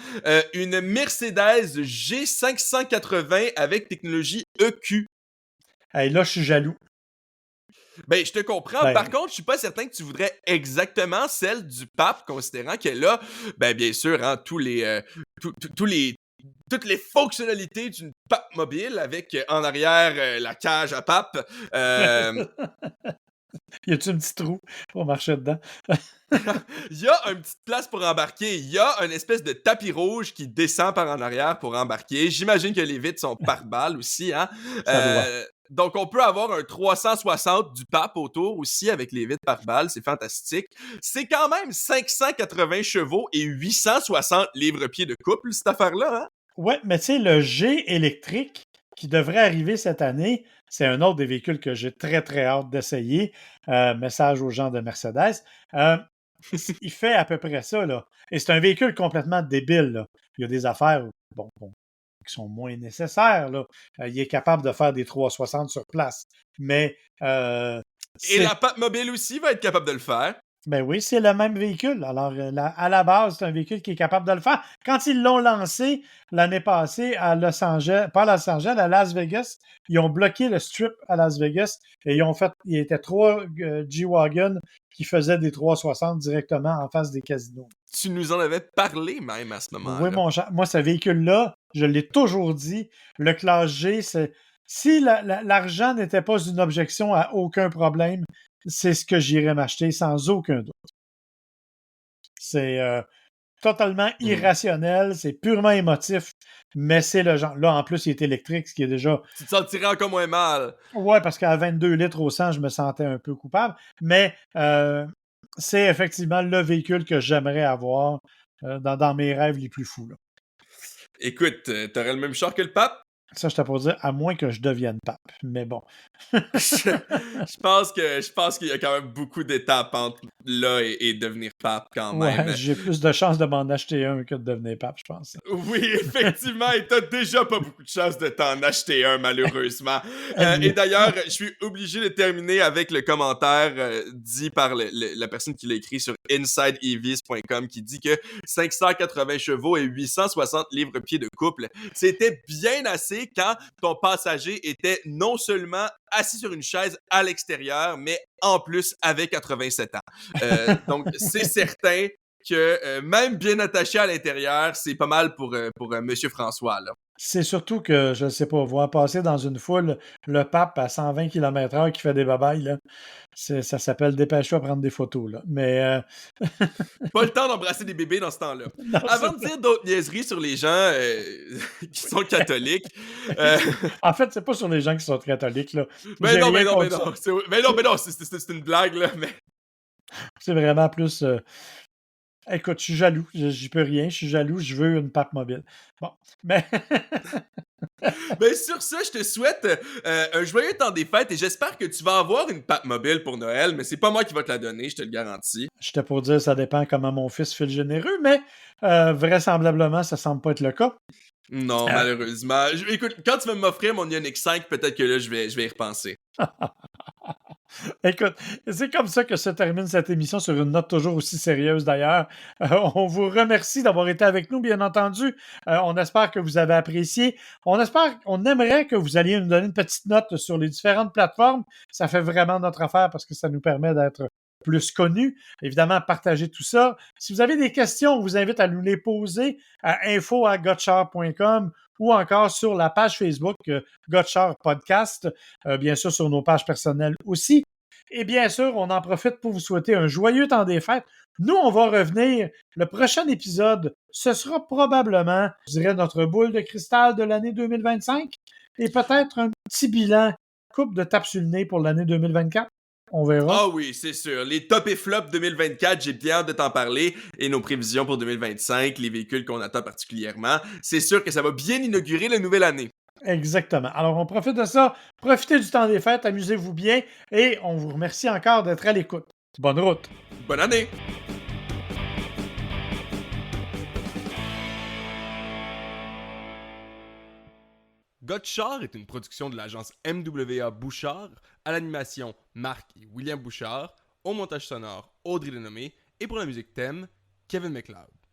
B: une Mercedes G580 avec technologie EQ.
A: Hey, là, je suis jaloux.
B: Ben, je te comprends.
A: Ben,
B: Par contre, je suis pas certain que tu voudrais exactement celle du pape, considérant qu'elle a, ben, bien sûr, hein, toutes les fonctionnalités d'une pape mobile avec en arrière la cage à pape.
A: y a-tu un petit trou pour marcher dedans?
B: Il y a une petite place pour embarquer. Il y a une espèce de tapis rouge qui descend par en arrière pour embarquer. J'imagine que les vitres sont par balle aussi, hein.
A: Ça doit.
B: Donc, on peut avoir un 360 du pape autour aussi avec les vitres par balle. C'est fantastique. C'est quand même 580 chevaux et 860 livres-pieds de couple, cette affaire-là, hein?
A: Ouais, mais tu sais, le G électrique qui devrait arriver cette année, c'est un autre des véhicules que j'ai très, très hâte d'essayer. Message aux gens de Mercedes. Il fait à peu près ça, là. Et c'est un véhicule complètement débile, là. Il y a des affaires, bon, qui sont moins nécessaires, là. Il est capable de faire des 360 sur place. Mais
B: Et la pape mobile aussi va être capable de le faire.
A: ben oui, c'est le même véhicule. Alors, à la base, c'est un véhicule qui est capable de le faire. Quand ils l'ont lancé l'année passée à Los Angeles, pas à Los Angeles, à Las Vegas, ils ont bloqué le strip à Las Vegas et il y était 3 G-Wagon qui faisaient des 360 directement en face des casinos.
B: Tu nous en avais parlé même à ce
A: Oui,
B: moment-là.
A: moi, ce véhicule-là, je l'ai toujours dit, le classe G, c'est si l'argent n'était pas une objection à aucun problème, c'est ce que j'irais m'acheter sans aucun doute. C'est totalement irrationnel, c'est purement émotif, mais c'est le genre. Là, en plus, il est électrique, ce qui est déjà.
B: Tu te sentirais encore moins mal.
A: Ouais, parce qu'à 22 litres au 100, je me sentais un peu coupable, mais c'est effectivement le véhicule que j'aimerais avoir dans mes rêves les plus fous. Là.
B: Écoute, t'aurais le même char que le pape?
A: Ça, je t'ai pour dire, à moins que je devienne pape. Mais bon.
B: Je pense qu'il y a quand même beaucoup d'étapes entre là et devenir pape quand même.
A: Ouais, j'ai plus de chances de m'en acheter un que de devenir pape, je pense.
B: Oui, effectivement, et t'as déjà pas beaucoup de chances de t'en acheter un, malheureusement. Et d'ailleurs, je suis obligé de terminer avec le commentaire dit par la personne qui l'a écrit sur InsideEVs.com qui dit que 580 chevaux et 860 livres-pieds de couple, c'était bien assez quand ton passager était non seulement assis sur une chaise à l'extérieur, mais en plus avec 87 ans. Donc, c'est certain que même bien attaché à l'intérieur, c'est pas mal pour Monsieur François, là.
A: C'est surtout que, je ne sais pas, voir passer dans une foule le pape à 120 km/h qui fait des babayes, là, ça s'appelle dépêche-toi à prendre des photos. Là. Mais
B: Pas le temps d'embrasser des bébés dans ce temps-là.
A: non,
B: Avant de dire d'autres niaiseries sur les gens qui sont catholiques, euh,
A: en fait, c'est pas sur les gens qui sont catholiques. Là.
B: mais
A: J'ai
B: non,
A: rien
B: mais non, mais
A: contre ça.
B: non, mais non, c'est une blague, là, mais...
A: C'est vraiment plus. Écoute, je suis jaloux. J'y peux rien. Je suis jaloux. Je veux une pape mobile. Bon. Mais.
B: Ben sur ça, je te souhaite un joyeux temps des fêtes et j'espère que tu vas avoir une pape mobile pour Noël, mais c'est pas moi qui va te la donner, je te le garantis.
A: J'étais pour dire, ça dépend comment mon fils file généreux, mais vraisemblablement, ça semble pas être le cas.
B: Non,
A: Euh,
B: malheureusement. Écoute, quand tu vas m'offrir mon Ioniq 5, peut-être que là, je vais y repenser.
A: Écoute, c'est comme ça que se termine cette émission sur une note toujours aussi sérieuse d'ailleurs. On vous remercie d'avoir été avec nous, bien entendu. On espère que vous avez apprécié. On aimerait que vous alliez nous donner une petite note sur les différentes plateformes. Ça fait vraiment notre affaire parce que ça nous permet d'être plus connus. Évidemment, partagez tout ça. Si vous avez des questions, on vous invite à nous les poser à info@gotchar.com ou encore sur la page Facebook Gotchar Podcast, bien sûr sur nos pages personnelles aussi. Et bien sûr, on en profite pour vous souhaiter un joyeux temps des fêtes. Nous, on va revenir. Le prochain épisode, ce sera probablement, je dirais, notre boule de cristal de l'année 2025 et peut-être un petit bilan, coupe de tape sur le nez pour l'année 2024. On verra.
B: Ah oui, c'est sûr. Les top et flop 2024, j'ai bien hâte de t'en parler. Et nos prévisions pour 2025, les véhicules qu'on attend particulièrement. C'est sûr que ça va bien inaugurer la nouvelle année.
A: Exactement. Alors, on profite de ça. Profitez du temps des fêtes, amusez-vous bien et on vous remercie encore d'être à l'écoute. Bonne route.
B: Bonne année! Gotchard est une production de l'agence MWA Bouchard, à l'animation Marc et William Bouchard, au montage sonore Audrey Denomé et pour la musique thème Kevin MacLeod.